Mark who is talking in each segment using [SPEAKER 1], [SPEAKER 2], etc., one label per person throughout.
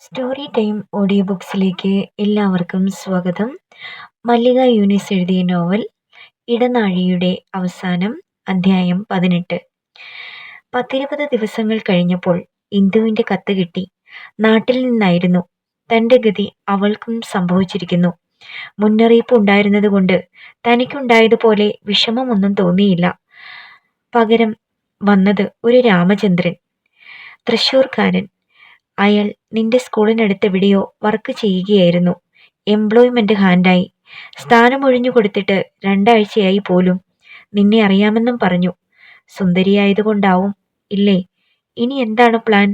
[SPEAKER 1] Story time audio ബുക്സിലേക്ക് എല്ലാവർക്കും സ്വാഗതം. മല്ലിക യൂനിസ് എഴുതിയ നോവൽ ഇടനാഴിയുടെ അവസാനം, അധ്യായം 18. 10-20 ദിവസങ്ങൾ കഴിഞ്ഞപ്പോൾ ഇന്ദുവിൻ്റെ കത്ത് കിട്ടി. നാട്ടിൽ നിന്നായിരുന്നു. തൻ്റെ ഗതി അവൾക്കും സംഭവിച്ചിരിക്കുന്നു. മുന്നറിയിപ്പ് ഉണ്ടായിരുന്നതുകൊണ്ട് തനിക്കുണ്ടായതുപോലെ വിഷമമൊന്നും തോന്നിയില്ല. പകരം വന്നത് ഒരു രാമചന്ദ്രൻ, തൃശ്ശൂർക്കാരൻ. അയാൾ നിന്റെ സ്കൂളിനടുത്തെവിടെയോ വർക്ക് ചെയ്യുകയായിരുന്നു. എംപ്ലോയ്മെന്റ് ഹാൻഡായി. സ്ഥാനമൊഴിഞ്ഞു കൊടുത്തിട്ട് 2 ആഴ്ചയായി പോലും. നിന്നെ അറിയാമെന്നും പറഞ്ഞു. സുന്ദരിയായതുകൊണ്ടാവും. ഇല്ലേ? ഇനി എന്താണ് പ്ലാൻ?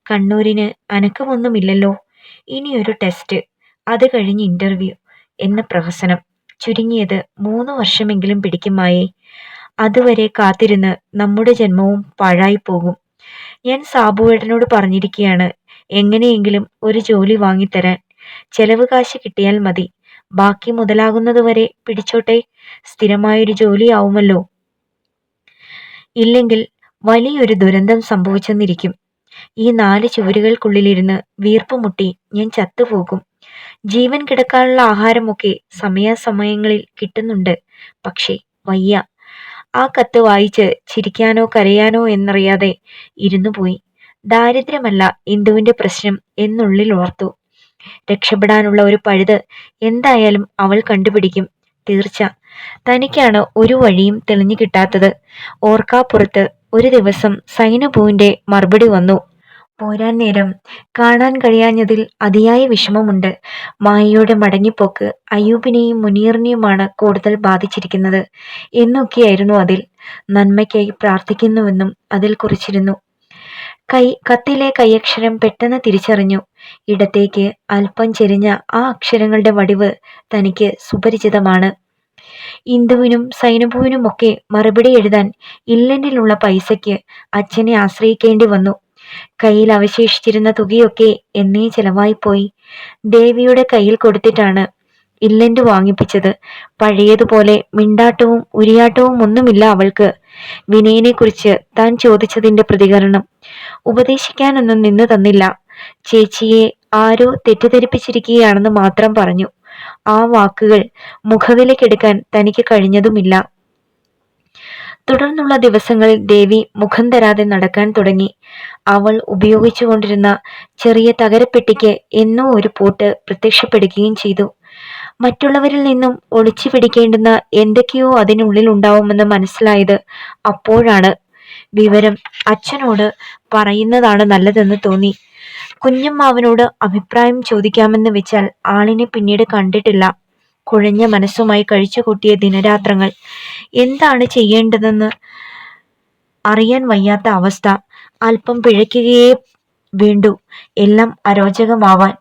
[SPEAKER 1] കണ്ണൂരിന് അനക്കമൊന്നുമില്ലല്ലോ. ഇനിയൊരു ടെസ്റ്റ്, അത് കഴിഞ്ഞ് ഇന്റർവ്യൂ എന്ന പ്രഹസനം. ചുരുങ്ങിയത് 3 വർഷമെങ്കിലും പിടിക്കുമായേ. അതുവരെ കാത്തിരുന്ന് നമ്മുടെ ജന്മവും പാഴായിപ്പോകും. ഞാൻ സാബുവേട്ടനോട് പറഞ്ഞിരിക്കുകയാണ്, എങ്ങനെയെങ്കിലും ഒരു ജോലി വാങ്ങിത്തരാൻ. ചെലവ് കാശ് കിട്ടിയാൽ മതി. ബാക്കി മുതലാകുന്നതുവരെ പിടിച്ചോട്ടെ. സ്ഥിരമായൊരു ജോലിയാവുമല്ലോ. ഇല്ലെങ്കിൽ വലിയൊരു ദുരന്തം സംഭവിച്ചെന്നിരിക്കും. ഈ 4 ചുവരുകൾക്കുള്ളിലിരുന്ന് വീർപ്പ് മുട്ടി ഞാൻ ചത്തുപോകും. ജീവൻ കിടക്കാനുള്ള ആഹാരമൊക്കെ സമയാസമയങ്ങളിൽ കിട്ടുന്നുണ്ട്. പക്ഷേ വയ്യ. ആ കത്ത് വായിച്ച് ചിരിക്കാനോ കരയാനോ എന്നറിയാതെ ഇരുന്നുപോയി. ദാരിദ്ര്യമല്ല ഇന്ദുവിൻ്റെ പ്രശ്നം എന്നുള്ളിൽ ഓർത്തു. രക്ഷപ്പെടാനുള്ള ഒരു പഴുത് എന്തായാലും അവൾ കണ്ടുപിടിക്കും, തീർച്ച. തനിക്കാണ് ഒരു വഴിയും തെളിഞ്ഞു കിട്ടാത്തത്. ഓർക്കാപ്പുറത്ത് ഒരു ദിവസം സൈനബുവിൻ്റെ മറുപടി വന്നു. പോരാൻ നേരം കാണാൻ കഴിയാഞ്ഞതിൽ അതിയായ വിഷമമുണ്ട്. മായയുടെ മടങ്ങിപ്പോക്ക് അയ്യൂബിനെയും മുനീറിനെയുമാണ് കൂടുതൽ ബാധിച്ചിരിക്കുന്നത് എന്നൊക്കെയായിരുന്നു അതിൽ. നന്മയ്ക്കായി പ്രാർത്ഥിക്കുന്നുവെന്നും അതിൽ കുറിച്ചിരുന്നു. കത്തിലെ കൈയക്ഷരം പെട്ടെന്ന് തിരിച്ചറിഞ്ഞു. ഇടത്തേക്ക് അല്പം ചെരിഞ്ഞ ആ അക്ഷരങ്ങളുടെ വടിവ് തനിക്ക് സുപരിചിതമാണ്. ഇന്ദുവിനും സൈനബുവിനുമൊക്കെ മറുപടി എഴുതാൻ ഇംഗ്ലണ്ടിലുള്ള പൈസയ്ക്ക് അച്ഛനെ ആശ്രയിക്കേണ്ടി വന്നു. കയ്യിൽ അവശേഷിച്ചിരുന്ന തുകയൊക്കെ എന്നേ ചെലവായിപ്പോയി. ദേവിയുടെ കയ്യിൽ കൊടുത്തിട്ടാണ് ഇംഗ്ലണ്ട് വാങ്ങിപ്പിച്ചത്. പഴയതുപോലെ മിണ്ടാട്ടവും ഉരിയാട്ടവും ഒന്നുമില്ല അവൾക്ക്. വിനയനെക്കുറിച്ച് താൻ ചോദിച്ചതിൻ്റെ പ്രതികരണം. ഉപദേശിക്കാനൊന്നും നിന്നു തന്നില്ല. ചേച്ചിയെ ആരോ തെറ്റിദ്ധരിപ്പിച്ചിരിക്കുകയാണെന്ന് മാത്രം പറഞ്ഞു. ആ വാക്കുകൾ മുഖവിലക്കെടുക്കാൻ തനിക്ക് കഴിഞ്ഞതുമില്ല. തുടർന്നുള്ള ദിവസങ്ങളിൽ ദേവി മുഖം തരാതെ നടക്കാൻ തുടങ്ങി. അവൾ ഉപയോഗിച്ചുകൊണ്ടിരുന്ന ചെറിയ തകരപ്പെട്ടിക്ക് എന്നോ ഒരു പൂട്ട് പ്രത്യക്ഷപ്പെടുകയും ചെയ്തു. മറ്റുള്ളവരിൽ നിന്നും ഒളിച്ചു പിടിക്കേണ്ടുന്ന എന്തൊക്കെയോ അതിനുള്ളിൽ ഉണ്ടാവുമെന്ന് മനസ്സിലായത് അപ്പോഴാണ്. വിവരം അച്ഛനോട് പറയുന്നതാണ് നല്ലതെന്ന് തോന്നി. കുഞ്ഞമ്മാവനോട് അഭിപ്രായം ചോദിക്കാമെന്ന് വെച്ചാൽ ആളിനെ പിന്നീട് കണ്ടിട്ടില്ല. കുഴഞ്ഞ മനസ്സുമായി കഴിച്ചുകൂട്ടിയ ദിനരാത്രങ്ങൾ. എന്താണ് ചെയ്യേണ്ടതെന്ന് അറിയാൻ വയ്യാത്ത അവസ്ഥ. അല്പം പിഴയ്ക്കുകയേ വേണ്ടു എല്ലാം അരോചകമാവാൻ.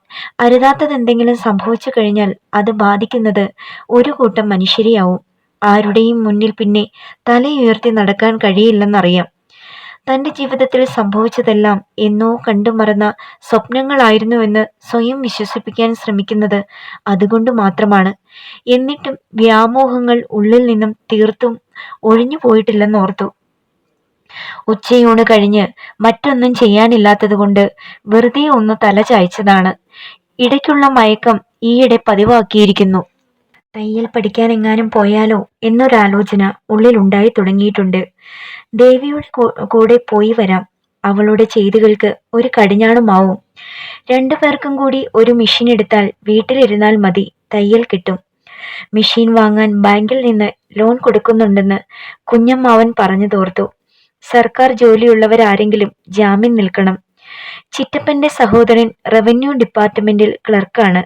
[SPEAKER 1] അരുതാത്തതെന്തെങ്കിലും സംഭവിച്ചു കഴിഞ്ഞാൽ അത് ബാധിക്കുന്നത് ഒരു കൂട്ടം മനുഷ്യരെയാവും. ആരുടെയും മുന്നിൽ പിന്നെ തലയുയർത്തി നടക്കാൻ കഴിയില്ലെന്നറിയാം. തൻ്റെ ജീവിതത്തിൽ സംഭവിച്ചതെല്ലാം എന്നോ കണ്ടുമറന്ന സ്വപ്നങ്ങളായിരുന്നുവെന്ന് സ്വയം വിശ്വസിപ്പിക്കാൻ ശ്രമിക്കുന്നത് അതുകൊണ്ട് മാത്രമാണ്. എന്നിട്ടും വ്യാമോഹങ്ങൾ ഉള്ളിൽ നിന്നും തീർത്തും ഒഴിഞ്ഞു പോയിട്ടില്ലെന്നോർത്തു. ഉച്ചയൂണ് കഴിഞ്ഞ് മറ്റൊന്നും ചെയ്യാനില്ലാത്തതുകൊണ്ട് വെറുതെ ഒന്ന് തല ചായ്ച്ചതാണ്. ഇടയ്ക്കുള്ള മയക്കം ഈയിടെ പതിവാക്കിയിരിക്കുന്നു. തയ്യൽ പഠിക്കാനെങ്ങാനും പോയാലോ എന്നൊരാലോചന ഉള്ളിലുണ്ടായി തുടങ്ങിയിട്ടുണ്ട്. ദേവിയുടെ കൂടെ പോയി വരാം. അവളുടെ ചെയ്തികൾക്ക് ഒരു കടിഞ്ഞാണുമാവും. 2 പേർക്കും കൂടി ഒരു മെഷീൻ എടുത്താൽ വീട്ടിലിരുന്നാൽ മതി, തയ്യൽ കിട്ടും. മെഷീൻ വാങ്ങാൻ ബാങ്കിൽ നിന്ന് ലോൺ കൊടുക്കുന്നുണ്ടെന്ന് കുഞ്ഞമ്മാവൻ പറഞ്ഞു തോർത്തു. സർക്കാർ ജോലിയുള്ളവരാരെങ്കിലും ജാമ്യം നിൽക്കണം. ചിറ്റപ്പന്റെ സഹോദരൻ റവന്യൂ ഡിപ്പാർട്ട്മെന്റിൽ ക്ലർക്കാണ്.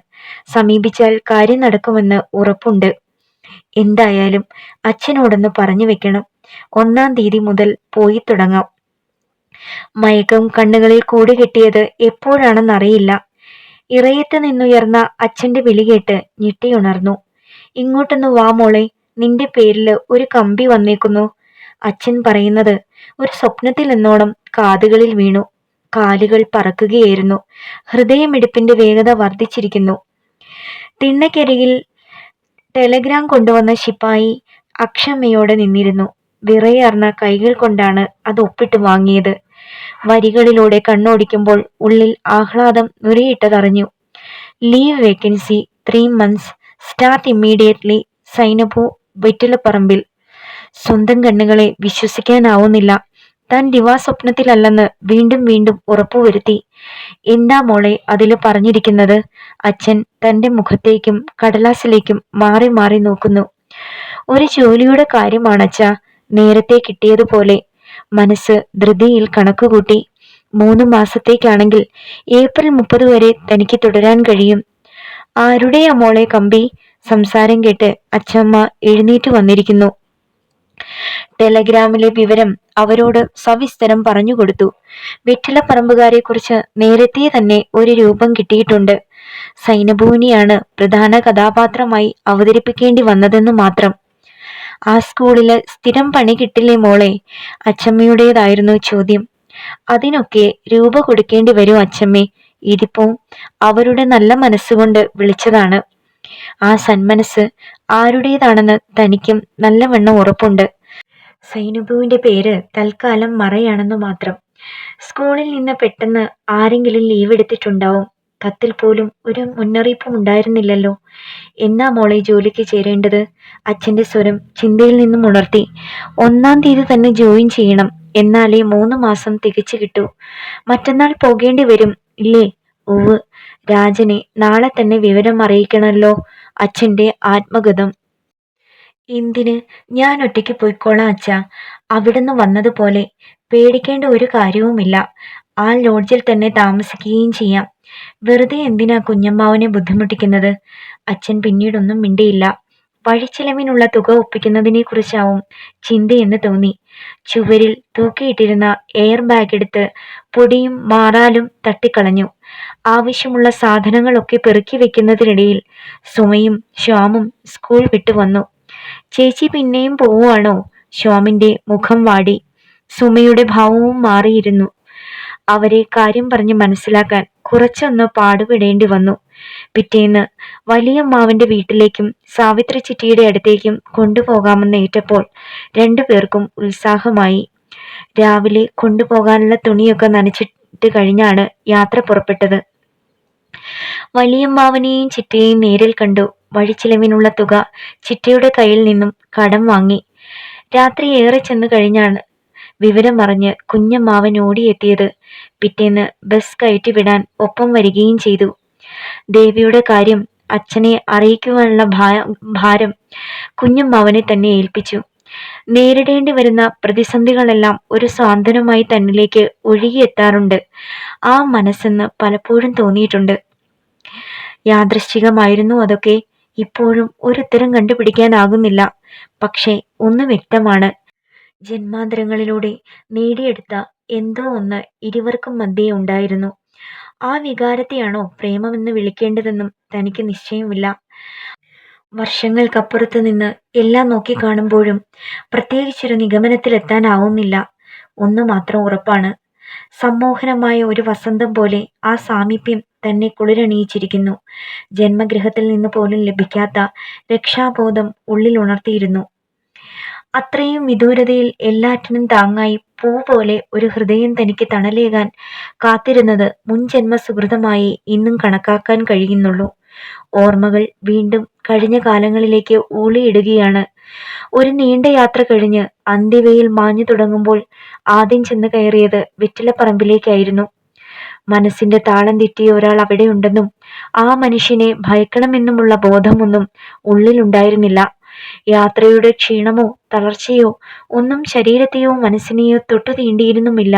[SPEAKER 1] സമീപിച്ചാൽ കാര്യം നടക്കുമെന്ന് ഉറപ്പുണ്ട്. എന്തായാലും അച്ഛനോടൊന്ന് പറഞ്ഞു വെക്കണം. 1-ാം തീയതി മുതൽ പോയി തുടങ്ങാം. മയക്കം കണ്ണുകളിൽ കൂടി കെട്ടിയത് എപ്പോഴാണെന്നറിയില്ല. ഇറയത്ത് നിന്നുയർന്ന അച്ഛന്റെ വിളി കേട്ട് ഞെട്ടിയുണർന്നു. ഇങ്ങോട്ടൊന്ന് വാ മോളെ, നിന്റെ പേരിൽ ഒരു കമ്പി വന്നേക്കുന്നു. അച്ഛൻ പറയുന്നത് ഒരു സ്വപ്നത്തിൽ എന്നോണം കാതുകളിൽ വീണു. കാലുകൾ പറക്കുകയായിരുന്നു. ഹൃദയമിടിപ്പിന്റെ വേഗത വർദ്ധിച്ചിരിക്കുന്നു. തിണ്ണക്കരികിൽ ടെലഗ്രാം കൊണ്ടുവന്ന ശിപ്പായി അക്ഷമയോടെ നിന്നിരുന്നു. വിറയാർന്ന കൈകൾ കൊണ്ടാണ് അത് ഒപ്പിട്ട് വാങ്ങിയത്. വരികളിലൂടെ കണ്ണോടിക്കുമ്പോൾ ഉള്ളിൽ ആഹ്ലാദം നുരയിട്ടതറിഞ്ഞു. Leave vacancy 3 months, start immediately. Sainabu Vettilapparambil. സ്വന്തം കണ്ണുകളെ വിശ്വസിക്കാനാവുന്നില്ല. താൻ ദിവാസ്വപ്നത്തിലല്ലെന്ന് വീണ്ടും വീണ്ടും ഉറപ്പുവരുത്തി. എന്താ മോളെ അതില് പറഞ്ഞിരിക്കുന്നത്? അച്ഛൻ തന്റെ മുഖത്തേക്കും കടലാസിലേക്കും മാറി മാറി നോക്കുന്നു. ഒരു ജോലിയുടെ കാര്യമാണച്ഛാ. നേരത്തെ കിട്ടിയതുപോലെ. മനസ്സ് ധൃതിയിൽ കണക്കുകൂട്ടി. 3 മാസത്തേക്കാണെങ്കിൽ ഏപ്രിൽ 30 വരെ തനിക്ക് തുടരാൻ കഴിയും. ആരുടെയാ മോളെ കമ്പി? സംസാരം കേട്ട് അച്ഛമ്മ എഴുന്നേറ്റ് വന്നിരിക്കുന്നു. ടെലഗ്രാമിലെ വിവരം അവരോട് സവിസ്തരം പറഞ്ഞുകൊടുത്തു. വെറ്റിലപ്പറമ്പുകാരെ കുറിച്ച് നേരത്തെ തന്നെ ഒരു രൂപം കിട്ടിയിട്ടുണ്ട്. സൈനബുവിനെയാണ് പ്രധാന കഥാപാത്രമായി അവതരിപ്പിക്കേണ്ടി വന്നതെന്നു മാത്രം. ആ സ്കൂളില് സ്ഥിരം പണി കിട്ടില്ലേ മോളെ? അച്ഛമ്മയുടേതായിരുന്നു ചോദ്യം. അതിനൊക്കെ രൂപ കൊടുക്കേണ്ടി വരും അച്ഛമ്മേ. ഇതിപ്പോ അവരുടെ നല്ല മനസ്സുകൊണ്ട് വിളിച്ചതാണ്. ആ സന്മനസ് ആരുടേതാണെന്ന് തനിക്കും നല്ലവണ്ണം ഉറപ്പുണ്ട്. സൈനബുവിന്റെ പേര് തൽക്കാലം മറയാണെന്നു മാത്രം. സ്കൂളിൽ നിന്ന് പെട്ടെന്ന് ആരെങ്കിലും ലീവ് എടുത്തിട്ടുണ്ടാവും. കത്തിൽ പോലും ഒരു മുന്നറിയിപ്പും ഉണ്ടായിരുന്നില്ലല്ലോ. എന്നാ മോളെ ജോലിക്ക് ചേരേണ്ടത്? അച്ഛന്റെ സ്വരം ചിന്തയിൽ നിന്നും ഉണർത്തി. 1-ാം തീയതി തന്നെ ജോയിൻ ചെയ്യണം. എന്നാലേ 3 മാസം തികച്ചു കിട്ടൂ. മറ്റന്നാൾ പോകേണ്ടി വരും ഇല്ലേ? ഉവ്. രാജനെ നാളെ തന്നെ വിവരം അറിയിക്കണല്ലോ. അച്ഛന്റെ ആത്മഗതം. എന്തിന്? ഞാൻ ഒറ്റയ്ക്ക് പോയിക്കോളാം അച്ഛാ. അവിടുന്ന് വന്നതുപോലെ. പേടിക്കേണ്ട ഒരു കാര്യവുമില്ല. ആ ലോഡ്ജിൽ തന്നെ താമസിക്കുകയും ചെയ്യാം. വെറുതെ എന്തിനാ കുഞ്ഞമ്മാവനെ ബുദ്ധിമുട്ടിക്കുന്നത്? അച്ഛൻ പിന്നീടൊന്നും മിണ്ടിയില്ല. വഴിച്ചിലവിനുള്ള തുക ഒപ്പിക്കുന്നതിനെ കുറിച്ചാവും ചിന്തയെന്ന് തോന്നി. ചുവരിൽ തൂക്കിയിട്ടിരുന്ന എയർ ബാഗ് എടുത്ത് പൊടിയും മാറാലും തട്ടിക്കളഞ്ഞു. ആവശ്യമുള്ള സാധനങ്ങളൊക്കെ പെറുക്കി വെക്കുന്നതിനിടയിൽ സുമയും ശ്യാമും സ്കൂൾ വിട്ടു വന്നു. ചേച്ചി പിന്നെയും പോവുകയാണോ? ശ്യാമിന്റെ മുഖം വാടി. സുമയുടെ ഭാവവും മാറിയിരുന്നു. അവരെ കാര്യം പറഞ്ഞ് മനസ്സിലാക്കാൻ കുറച്ചൊന്ന് പാടുപെടേണ്ടി വന്നു. പിറ്റേന്ന് വലിയമ്മാവന്റെ വീട്ടിലേക്കും സാവിത്രി ചിറ്റിയുടെ അടുത്തേക്കും കൊണ്ടുപോകാമെന്ന് ഏറ്റപ്പോൾ 2 പേർക്കും ഉത്സാഹമായി. രാവിലെ കൊണ്ടുപോകാനുള്ള തുണിയൊക്കെ നനച്ചിട്ട് കഴിഞ്ഞാണ് യാത്ര പുറപ്പെട്ടത്. വലിയമ്മാവനെയും ചിറ്റയെയും നേരിൽ കണ്ടു. വഴിച്ചിലവിനുള്ള തുക ചിറ്റയുടെ കയ്യിൽ നിന്നും കടം വാങ്ങി. രാത്രി ഏറെ ചെന്നു കഴിഞ്ഞാണ് വിവരമറിഞ്ഞ് കുഞ്ഞമ്മാവൻ ഓടിയെത്തിയത്. പിറ്റേന്ന് ബസ് കയറ്റിവിടാൻ ഒപ്പം വരികയും ചെയ്തു. ദേവിയുടെ കാര്യം അച്ഛനെ അറിയിക്കുവാനുള്ള ഭാരം കുഞ്ഞമ്മാവനെ തന്നെ ഏൽപ്പിച്ചു. നേരിടേണ്ടി വരുന്ന പ്രതിസന്ധികളെല്ലാം ഒരു സാന്ത്വനമായി തന്നിലേക്ക് ഒഴുകിയെത്താറുണ്ട് ആ മനസ്സെന്ന് പലപ്പോഴും തോന്നിയിട്ടുണ്ട്. യാദൃശ്ചികമായിരുന്നു അതൊക്കെ. ഇപ്പോഴും ഒരുത്തരം കണ്ടുപിടിക്കാനാകുന്നില്ല. പക്ഷേ ഒന്ന് വ്യക്തമാണ്. ജന്മാന്തരങ്ങളിലൂടെ നേടിയെടുത്ത എന്തോ ഒന്ന് ഇരുവർക്കും മധ്യേ ഉണ്ടായിരുന്നു. ആ വികാരത്തെയാണോ പ്രേമമെന്ന് വിളിക്കേണ്ടതെന്നും തനിക്ക് നിശ്ചയമില്ല. വർഷങ്ങൾക്കപ്പുറത്ത് നിന്ന് എല്ലാം നോക്കിക്കാണുമ്പോഴും പ്രത്യേകിച്ചൊരു നിഗമനത്തിലെത്താനാവുന്നില്ല. ഒന്ന് മാത്രം ഉറപ്പാണ്. സമ്മോഹനമായ ഒരു വസന്തം പോലെ ആ സാമീപ്യം തന്നെ കുളിരണിയിച്ചിരിക്കുന്നു. ജന്മഗൃഹത്തിൽ നിന്ന് പോലും ലഭിക്കാത്ത രക്ഷാബോധം ഉള്ളിൽ ഉണർത്തിയിരുന്നു. അത്രയും വിദൂരതയിൽ എല്ലാറ്റിനും താങ്ങായി പൂ പോലെ ഒരു ഹൃദയം തനിക്ക് തണലേകാൻ കാത്തിരുന്നത് മുൻജന്മ സുഹൃതമായി ഇന്നും കണക്കാക്കാൻ കഴിയുന്നുള്ളൂ. ഓർമ്മകൾ വീണ്ടും കഴിഞ്ഞ കാലങ്ങളിലേക്ക് ഊളിയിടുകയാണ്. ഒരു നീണ്ട യാത്ര കഴിഞ്ഞ് അന്തിവയിൽ മാഞ്ഞു തുടങ്ങുമ്പോൾ ആദ്യം ചെന്ന് കയറിയത് വെറ്റിലപ്പറമ്പിലേക്കായിരുന്നു. മനസ്സിന്റെ താളം തെറ്റിയ ഒരാൾ അവിടെയുണ്ടെന്നും ആ മനുഷ്യനെ ഭയക്കണമെന്നുമുള്ള ബോധമൊന്നും ഉള്ളിലുണ്ടായിരുന്നില്ല. യാത്രയുടെ ക്ഷീണമോ തളർച്ചയോ ഒന്നും ശരീരത്തെയോ മനസ്സിനെയോ തൊട്ടു തീണ്ടിയിരുന്നുമില്ല.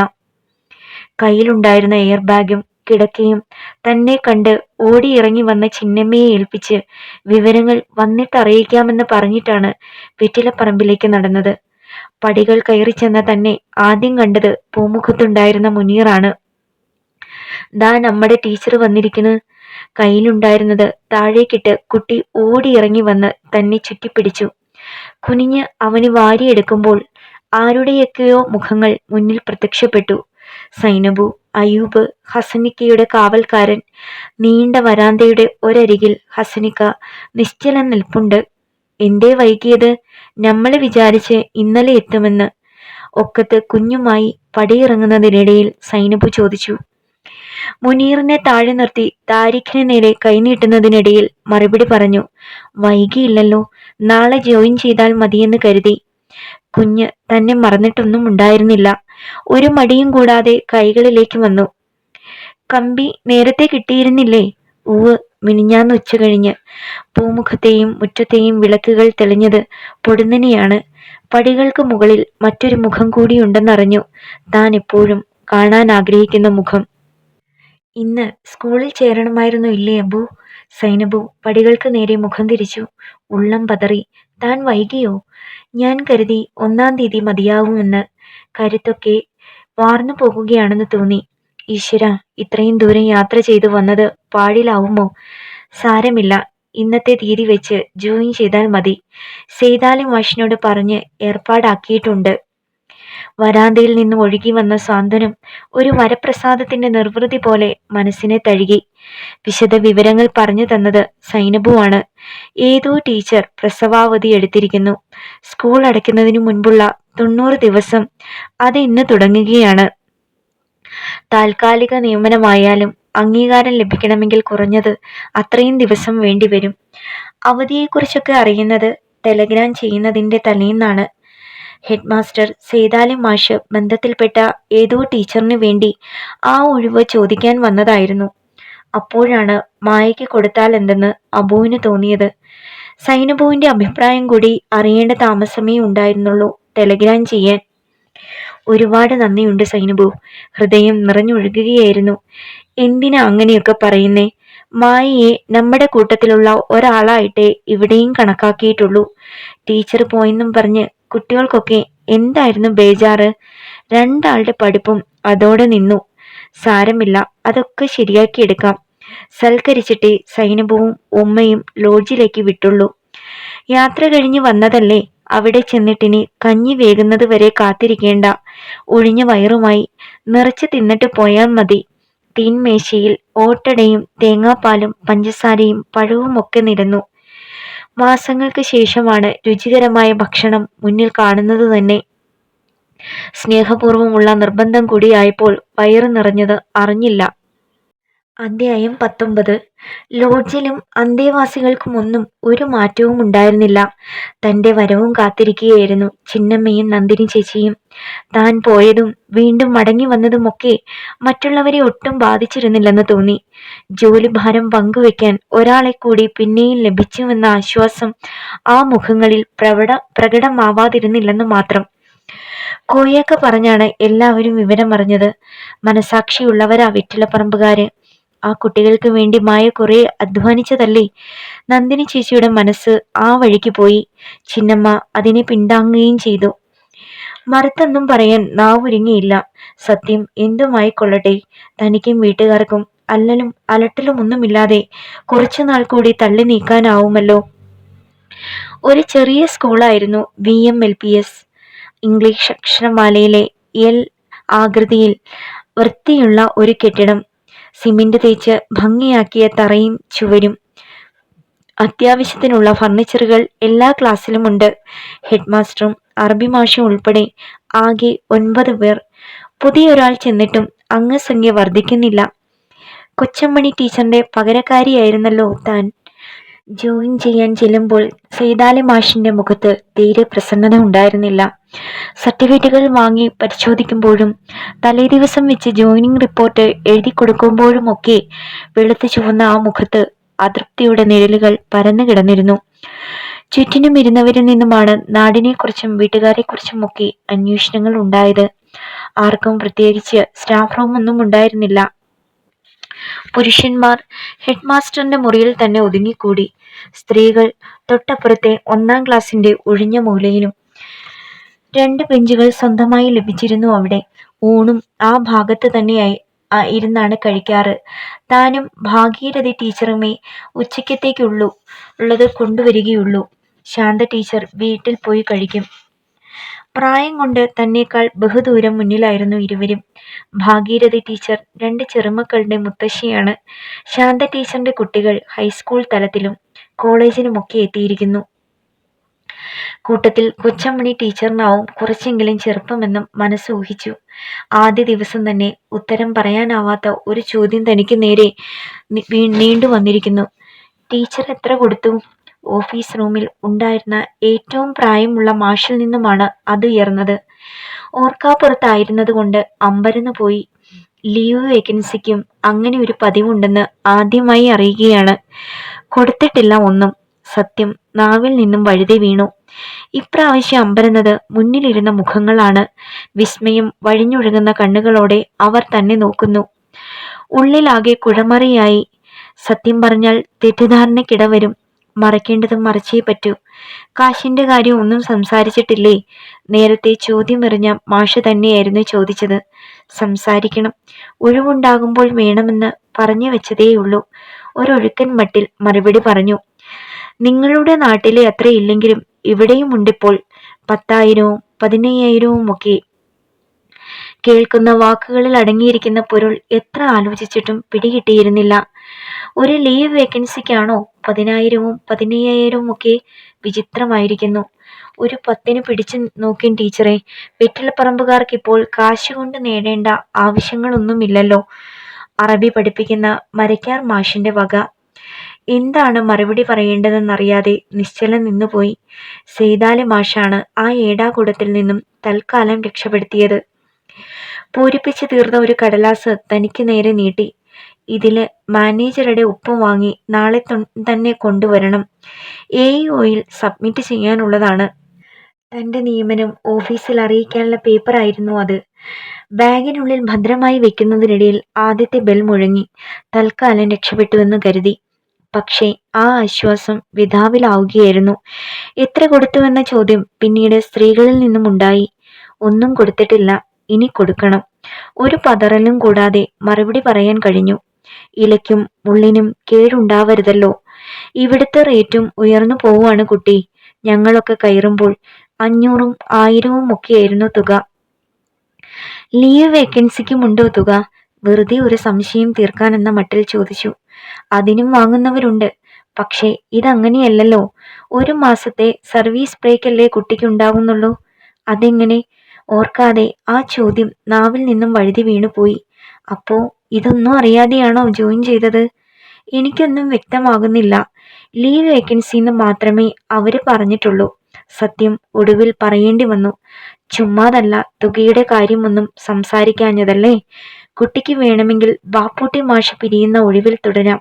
[SPEAKER 1] കയ്യിലുണ്ടായിരുന്ന എയർ ബാഗും കിടക്കയും തന്നെ കണ്ട് ഓടിയിറങ്ങി വന്ന ചിന്നമ്മയെ ഏൽപ്പിച്ച് വിവരങ്ങൾ വന്നിട്ടറിയിക്കാമെന്ന് പറഞ്ഞിട്ടാണ് വെറ്റിലപ്പറമ്പിലേക്ക് നടന്നത്. പടികൾ കയറി ചെന്ന തന്നെ ആദ്യം കണ്ടത് പൂമുഖത്തുണ്ടായിരുന്ന മുനീറാണ്. ദാ നമ്മുടെ ടീച്ചർ വന്നിരിക്കുന്നു. കയ്യിലുണ്ടായിരുന്നത് താഴേക്കിട്ട് കുട്ടി ഓടിയിറങ്ങി വന്ന് തന്നെ ചുറ്റിപ്പിടിച്ചു. കുനിഞ്ഞ് അവന് വാരിയെടുക്കുമ്പോൾ ആരുടെയൊക്കെയോ മുഖങ്ങൾ മുന്നിൽ പ്രത്യക്ഷപ്പെട്ടു. സൈനബു, അയൂബ്, ഹസനിക്കയുടെ കാവൽക്കാരൻ. നീണ്ട വരാന്തയുടെ ഒരരികിൽ ഹസനിക്ക നിശ്ചലം നിൽപ്പുണ്ട്. എന്തേ വൈകിയത്? നമ്മൾ വിചാരിച്ച് ഇന്നലെ എത്തുമെന്ന്. ഒക്കത്ത് കുഞ്ഞുമായി പടിയിറങ്ങുന്നതിനിടയിൽ സൈനബു ചോദിച്ചു. മുനീറിനെ താഴെ നിർത്തി താരിഖിന് നേരെ കൈനീട്ടുന്നതിനിടയിൽ മറുപടി പറഞ്ഞു. വൈകിയില്ലല്ലോ, നാളെ ജോയിൻ ചെയ്താൽ മതിയെന്ന് കരുതി. കുഞ്ഞ് തന്നെ മറന്നിട്ടൊന്നും ഉണ്ടായിരുന്നില്ല. ഒരു മടിയും കൂടാതെ കൈകളിലേക്ക് വന്നു. കമ്പി നേരത്തെ കിട്ടിയിരുന്നില്ലേ? ഉവ്, മിനിഞ്ഞാന്ന് ഉച്ച കഴിഞ്ഞ്. പൂമുഖത്തെയും മുറ്റത്തെയും വിളക്കുകൾ തെളിഞ്ഞത് പൊടുന്നനെയാണ്. പടികൾക്ക് മുകളിൽ മറ്റൊരു മുഖം കൂടിയുണ്ടെന്നറിഞ്ഞു. താൻ എപ്പോഴും കാണാൻ ആഗ്രഹിക്കുന്ന മുഖം. ഇന്ന് സ്കൂളിൽ ചേരണമായിരുന്നു ഇല്ലേ അബു? സൈനബു പടികൾക്ക് നേരെ മുഖം തിരിച്ചു. ഉള്ളം പതറി. താൻ വൈകിയോ? ഞാൻ കരുതി 1-ാം തീയതി മതിയാവുമെന്ന്. കരുത്തൊക്കെ വാർന്നു പോകുകയാണെന്ന് തോന്നി. ഈശ്വര, ഇത്രയും ദൂരം യാത്ര ചെയ്തു വന്നത് പാഴിലാവുമോ? സാരമില്ല, ഇന്നത്തെ തീയതി വെച്ച് ജോയിൻ ചെയ്താൽ മതി. സെയ്താലി മാഷിനോട് പറഞ്ഞ് ഏർപ്പാടാക്കിയിട്ടുണ്ട്. വരാന്തയിൽ നിന്ന് ഒഴുകി വന്ന സാന്ത്വനം ഒരു വരപ്രസാദത്തിന്റെ നിർവൃതി പോലെ മനസ്സിനെ തഴുകി. വിശദ വിവരങ്ങൾ പറഞ്ഞു തന്നത് സൈനബുവാണ്. ഏതോ ടീച്ചർ പ്രസവാവധി എടുത്തിരിക്കുന്നു. സ്കൂൾ അടയ്ക്കുന്നതിനു മുൻപുള്ള 90 ദിവസം. അത് ഇന്ന് തുടങ്ങുകയാണ്. താൽക്കാലിക നിയമനമായാലും അംഗീകാരം ലഭിക്കണമെങ്കിൽ കുറഞ്ഞത് അത്രയും ദിവസം വേണ്ടിവരും. അവധിയെക്കുറിച്ചൊക്കെ അറിയുന്നത് ടെലഗ്രാം ചെയ്യുന്നതിന്റെ തലേന്നാണ്. ഹെഡ് മാസ്റ്റർ സെയ്താലി മാഷ് ബന്ധത്തിൽപ്പെട്ട ഏതോ ടീച്ചറിന് വേണ്ടി ആ ഒഴിവ് ചോദിക്കാൻ വന്നതായിരുന്നു. അപ്പോഴാണ് മായയ്ക്ക് കൊടുത്താൽ എന്തെന്ന് അബുവിന് തോന്നിയത്. സൈനബുവിന്റെ അഭിപ്രായം കൂടി അറിയേണ്ട താമസമേ ഉണ്ടായിരുന്നുള്ളൂ ടെലഗ്രാം ചെയ്യാൻ. ഒരുപാട് നന്ദിയുണ്ട് സൈനബു. ഹൃദയം നിറഞ്ഞൊഴുകുകയായിരുന്നു. എന്തിനാ അങ്ങനെയൊക്കെ പറയുന്നേ? മായയെ നമ്മുടെ കൂട്ടത്തിലുള്ള ഒരാളായിട്ടേ ഇവിടെയും കണക്കാക്കിയിട്ടുള്ളൂ. ടീച്ചർ പോയെന്നും പറഞ്ഞ് കുട്ടികൾക്കൊക്കെ എന്തായിരുന്നു ബേജാറ്? 2 ആളുടെ പഠിപ്പും അതോടെ നിന്നു. സാരമില്ല, അതൊക്കെ ശരിയാക്കിയെടുക്കാം. സൽക്കരിച്ചിട്ടേ സൈനബുവും ഉമ്മയും ലോഡ്ജിലേക്ക് വിട്ടുള്ളൂ. യാത്ര കഴിഞ്ഞ് വന്നതല്ലേ, അവിടെ ചെന്നിട്ടിനി കഞ്ഞി വേകുന്നത് വരെ കാത്തിരിക്കേണ്ട. ഒഴിഞ്ഞ വയറുമായി നിറച്ച് തിന്നിട്ട് പോയാൽ മതി. തീൻമേശയിൽ ഓട്ടടയും തേങ്ങാപ്പാലും പഞ്ചസാരയും പഴവും ഒക്കെ നിരന്നു. മാസങ്ങൾക്ക് ശേഷമാണ് രുചികരമായ ഭക്ഷണം മുന്നിൽ കാണുന്നത് തന്നെ. സ്നേഹപൂർവ്വമുള്ള നിർബന്ധം കൂടിയായപ്പോൾ വയറ് നിറഞ്ഞത് അറിഞ്ഞില്ല. അധ്യായം 19. ലോഡ്ജിലും അന്തേവാസികൾക്കുമൊന്നും ഒരു മാറ്റവും ഉണ്ടായിരുന്നില്ല. തന്റെ വരവും കാത്തിരിക്കുകയായിരുന്നു ചിന്നമ്മയും നന്ദിനി ചേച്ചിയും. താൻ പോയതും വീണ്ടും മടങ്ങി വന്നതുമൊക്കെ മറ്റുള്ളവരെ ഒട്ടും ബാധിച്ചിരുന്നില്ലെന്ന് തോന്നി. ജോലിഭാരം പങ്കുവെക്കാൻ ഒരാളെ കൂടി പിന്നെയും ലഭിച്ചുവെന്ന ആശ്വാസം ആ മുഖങ്ങളിൽ പ്രകടമാവാതിരുന്നില്ലെന്ന് മാത്രം. കോയക്ക പറഞ്ഞാണ് എല്ലാവരും വിവരമറിഞ്ഞത്. മനസാക്ഷിയുള്ളവരാ വെറ്റിലപ്പറമ്പുകാര്. ആ കുട്ടികൾക്ക് വേണ്ടി മായ കുറെ അധ്വാനിച്ചതല്ലേ? നന്ദിനി ചേച്ചിയുടെ മനസ്സ് ആ വഴിക്ക് പോയി. ചിന്നമ്മ അതിനെ പിന്താങ്ങുകയും ചെയ്തു. മറുത്തൊന്നും പറയാൻ നാവുരുങ്ങിയില്ല. സത്യം എന്തുമായിക്കൊള്ളട്ടെ, തനിക്കും വീട്ടുകാർക്കും അല്ലലും അലട്ടലും ഒന്നുമില്ലാതെ കുറച്ചുനാൾ കൂടി തള്ളി നീക്കാനാവുമല്ലോ. ഒരു ചെറിയ സ്കൂളായിരുന്നു VMLPS. ഇംഗ്ലീഷ് അക്ഷരമാലയിലെ L ആകൃതിയിൽ വൃത്തിയുള്ള ഒരു കെട്ടിടം. സിമന്റ് തേച്ച് ഭംഗിയാക്കിയ തറയും ചുവരും. അത്യാവശ്യത്തിനുള്ള ഫർണിച്ചറുകൾ എല്ലാ ക്ലാസ്സിലും ഉണ്ട്. ഹെഡ് മാസ്റ്ററും അറബി മാഷും ഉൾപ്പെടെ ആകെ 9 പേർ. പുതിയൊരാൾ ചെന്നിട്ടും അംഗസംഖ്യ വർദ്ധിക്കുന്നില്ല. കൊച്ചമ്മണി ടീച്ചറിന്റെ പകരക്കാരിയായിരുന്നല്ലോ താൻ. ജോയിൻ ചെയ്യാൻ ചെല്ലുമ്പോൾ സെയ്താലി മാഷിന്റെ മുഖത്ത് തീരെ പ്രസന്നത ഉണ്ടായിരുന്നില്ല. സർട്ടിഫിക്കറ്റുകൾ വാങ്ങി പരിശോധിക്കുമ്പോഴും തലേദിവസം വെച്ച് ജോയിനിങ് റിപ്പോർട്ട് എഴുതി കൊടുക്കുമ്പോഴുമൊക്കെ വെളുത്തു ചുവന്ന ആ മുഖത്ത് അതൃപ്തിയുടെ നിഴലുകൾ പരന്നു കിടന്നിരുന്നു. ചുറ്റിനും ഇരുന്നവരിൽ നിന്നുമാണ് നാടിനെക്കുറിച്ചും വീട്ടുകാരെക്കുറിച്ചുമൊക്കെ അന്വേഷണങ്ങൾ ഉണ്ടായത്. ആർക്കും പ്രത്യേകിച്ച് സ്റ്റാഫ് റൂമൊന്നും ഉണ്ടായിരുന്നില്ല. പുരുഷന്മാർ ഹെഡ് മാസ്റ്ററിന്റെ മുറിയിൽ തന്നെ ഒതുങ്ങിക്കൂടി. സ്ത്രീകൾ തൊട്ടപ്പുറത്തെ 1-ാം ക്ലാസിന്റെ ഒഴിഞ്ഞ മൂലയിലും. 2 ബെഞ്ചുകൾ സ്വന്തമായി ലഭിച്ചിരുന്നു അവിടെ. ഊണും ആ ഭാഗത്ത് തന്നെയായി ഇരുന്നാണ് കഴിക്കാറ്. താനും ഭാഗീരഥി ടീച്ചറുമേ ഉള്ളത് കൊണ്ടുവരികയുള്ളൂ. ശാന്ത ടീച്ചർ വീട്ടിൽ പോയി കഴിക്കും. പ്രായം കൊണ്ട് തന്നേക്കാൾ ബഹുദൂരം മുന്നിലായിരുന്നു ഇരുവരും. ഭാഗീരഥി ടീച്ചർ 2 ചെറുമക്കളുടെ മുത്തശ്ശിയാണ്. ശാന്ത ടീച്ചറിന്റെ കുട്ടികൾ ഹൈസ്കൂൾ തലത്തിലും കോളേജിലുമൊക്കെ എത്തിയിരിക്കുന്നു. കൂട്ടത്തിൽ കൊച്ചമ്മണി ടീച്ചറിനാവും കുറച്ചെങ്കിലും ചെറുപ്പമെന്നും മനസ്സൂഹിച്ചു. ആദ്യ ദിവസം തന്നെ ഉത്തരം പറയാനാവാത്ത ഒരു ചോദ്യം തനിക്ക് നേരെ നീണ്ടു വന്നിരിക്കുന്നു. ടീച്ചർ എത്ര കൊടുത്തു? ഓഫീസ് റൂമിൽ ഉണ്ടായിരുന്ന ഏറ്റവും പ്രായമുള്ള മാഷിൽ നിന്നുമാണ് അത് ഉയർന്നത്. ഓർക്കാപ്പുറത്തായിരുന്നത് കൊണ്ട് അമ്പരന്ന് പോയി. ലീവ് വേക്കൻസിക്കും അങ്ങനെ ഒരു പതിവുണ്ടെന്ന് ആദ്യമായി അറിയുകയാണ്. കൊടുത്തിട്ടില്ല ഒന്നും. സത്യം നാവിൽ നിന്നും വഴുതി വീണു. ഇപ്രാവശ്യം അമ്പരന്നത് മുന്നിലിരുന്ന മുഖങ്ങളാണ്. വിസ്മയം വഴിഞ്ഞൊഴുകുന്ന കണ്ണുകളോടെ അവർ തന്നെ നോക്കുന്നു. ഉള്ളിലാകെ കുഴമറിയായി. സത്യം പറഞ്ഞാൽ തെറ്റിദ്ധാരണയ്ക്കിട വരും. മറയ്ക്കേണ്ടതും മറച്ചേ പറ്റൂ. കാശിന്റെ കാര്യം ഒന്നും സംസാരിച്ചിട്ടില്ലേ? നേരത്തെ ചോദ്യമെറിഞ്ഞ മാഷ് തന്നെയായിരുന്നു ചോദിച്ചത്. സംസാരിക്കണം, ഒഴിവുണ്ടാകുമ്പോൾ വേണമെന്ന് പറഞ്ഞു വെച്ചതേയുള്ളൂ. ഒരൊഴുക്കൻ മട്ടിൽ മറുപടി പറഞ്ഞു. നിങ്ങളുടെ നാട്ടിലെ അത്രയില്ലെങ്കിലും ഇവിടെയും ഉണ്ടിപ്പോൾ 10,000-വും 15,000-വും ഒക്കെ. കേൾക്കുന്ന വാക്കുകളിൽ അടങ്ങിയിരിക്കുന്ന പൊരുൾ എത്ര ആലോചിച്ചിട്ടും പിടികിട്ടിയിരുന്നില്ല. ഒരു ലീവ് വേക്കൻസിക്കാണോ 10,000-വും 15,000-വും ഒക്കെ? വിചിത്രമായിരിക്കുന്നു. ഒരു 10-ന് പിടിച്ചു നോക്കിൻ ടീച്ചറെ. വെറ്റിലപ്പറമ്പുകാർക്കിപ്പോൾ കാശുകൊണ്ട് നേടേണ്ട ആവശ്യങ്ങളൊന്നുമില്ലല്ലോ. അറബി പഠിപ്പിക്കുന്ന മരക്കാർ മാഷിന്റെ വക. എന്താണ് മറുപടി പറയേണ്ടതെന്നറിയാതെ നിശ്ചലം നിന്നുപോയി. സെയ്താലി മാഷാണ് ആ ഏടാകൂടത്തിൽ നിന്നും തൽക്കാലം രക്ഷപ്പെടുത്തിയത്. പൂരിപ്പിച്ചു തീർന്ന ഒരു കടലാസ് തനിക്ക് നേരെ നീട്ടി. ഇതില് മാനേജറുടെ ഒപ്പ് വാങ്ങി നാളെ തന്നെ കൊണ്ടുവരണം. AEO-യിൽ സബ്മിറ്റ് ചെയ്യാനുള്ളതാണ്. തന്റെ നിയമനം ഓഫീസിൽ അറിയിക്കാനുള്ള പേപ്പറായിരുന്നു അത്. ബാഗിനുള്ളിൽ ഭദ്രമായി വെക്കുന്നതിനിടയിൽ ആദ്യത്തെ ബെൽ മുഴങ്ങി. തൽക്കാലം രക്ഷപ്പെട്ടുവെന്ന് കരുതി. പക്ഷേ ആ ആശ്വാസം വിധാവിലാവുകയായിരുന്നു. എത്ര കൊടുത്തുവെന്ന ചോദ്യം പിന്നീട് സ്ത്രീകളിൽ നിന്നും ഉണ്ടായി. ഒന്നും കൊടുത്തിട്ടില്ല, ഇനി കൊടുക്കണം. ഒരു പതറലും കൂടാതെ മറുപടി പറയാൻ കഴിഞ്ഞു. ഇലയ്ക്കും മുള്ളിനും കേടുണ്ടാവരുതല്ലോ. ഇവിടുത്തെ റേറ്റും ഉയർന്നു പോവാണ് കുട്ടി. ഞങ്ങളൊക്കെ കയറുമ്പോൾ 500-ഉം 1000-വും ഒക്കെയായിരുന്നു തുക. ലീവ് വേക്കൻസിക്കുമുണ്ടോ തുക? വെറുതെ ഒരു സംശയം തീർക്കാനെന്ന മട്ടിൽ ചോദിച്ചു. അതിനും വാങ്ങുന്നവരുണ്ട്. പക്ഷേ ഇതങ്ങനെയല്ലല്ലോ. 1 മാസത്തെ സർവീസ് ബ്രേക്കല്ലേ കുട്ടിക്കുണ്ടാകുന്നുള്ളൂ. അതെങ്ങനെ? ഓർക്കാതെ ആ ചോദ്യം നാവിൽ നിന്നും വഴുതി വീണുപോയി. അപ്പോ ഇതൊന്നും അറിയാതെയാണോ ജോയിൻ ചെയ്തത്? എനിക്കൊന്നും വ്യക്തമാകുന്നില്ല. ലീവ് വേക്കൻസിന്ന് മാത്രമേ അവര് പറഞ്ഞിട്ടുള്ളൂ. സത്യം ഒടുവിൽ പറയേണ്ടി വന്നു. ചുമ്മാതല്ല, തുകയുടെ കാര്യമൊന്നും സംസാരിക്കാഞ്ഞതല്ലേ. കുട്ടിക്ക് വേണമെങ്കിൽ ബാപ്പൂട്ടി മാഷ് പിരിയുന്ന ഒഴിവിൽ തുടരാം.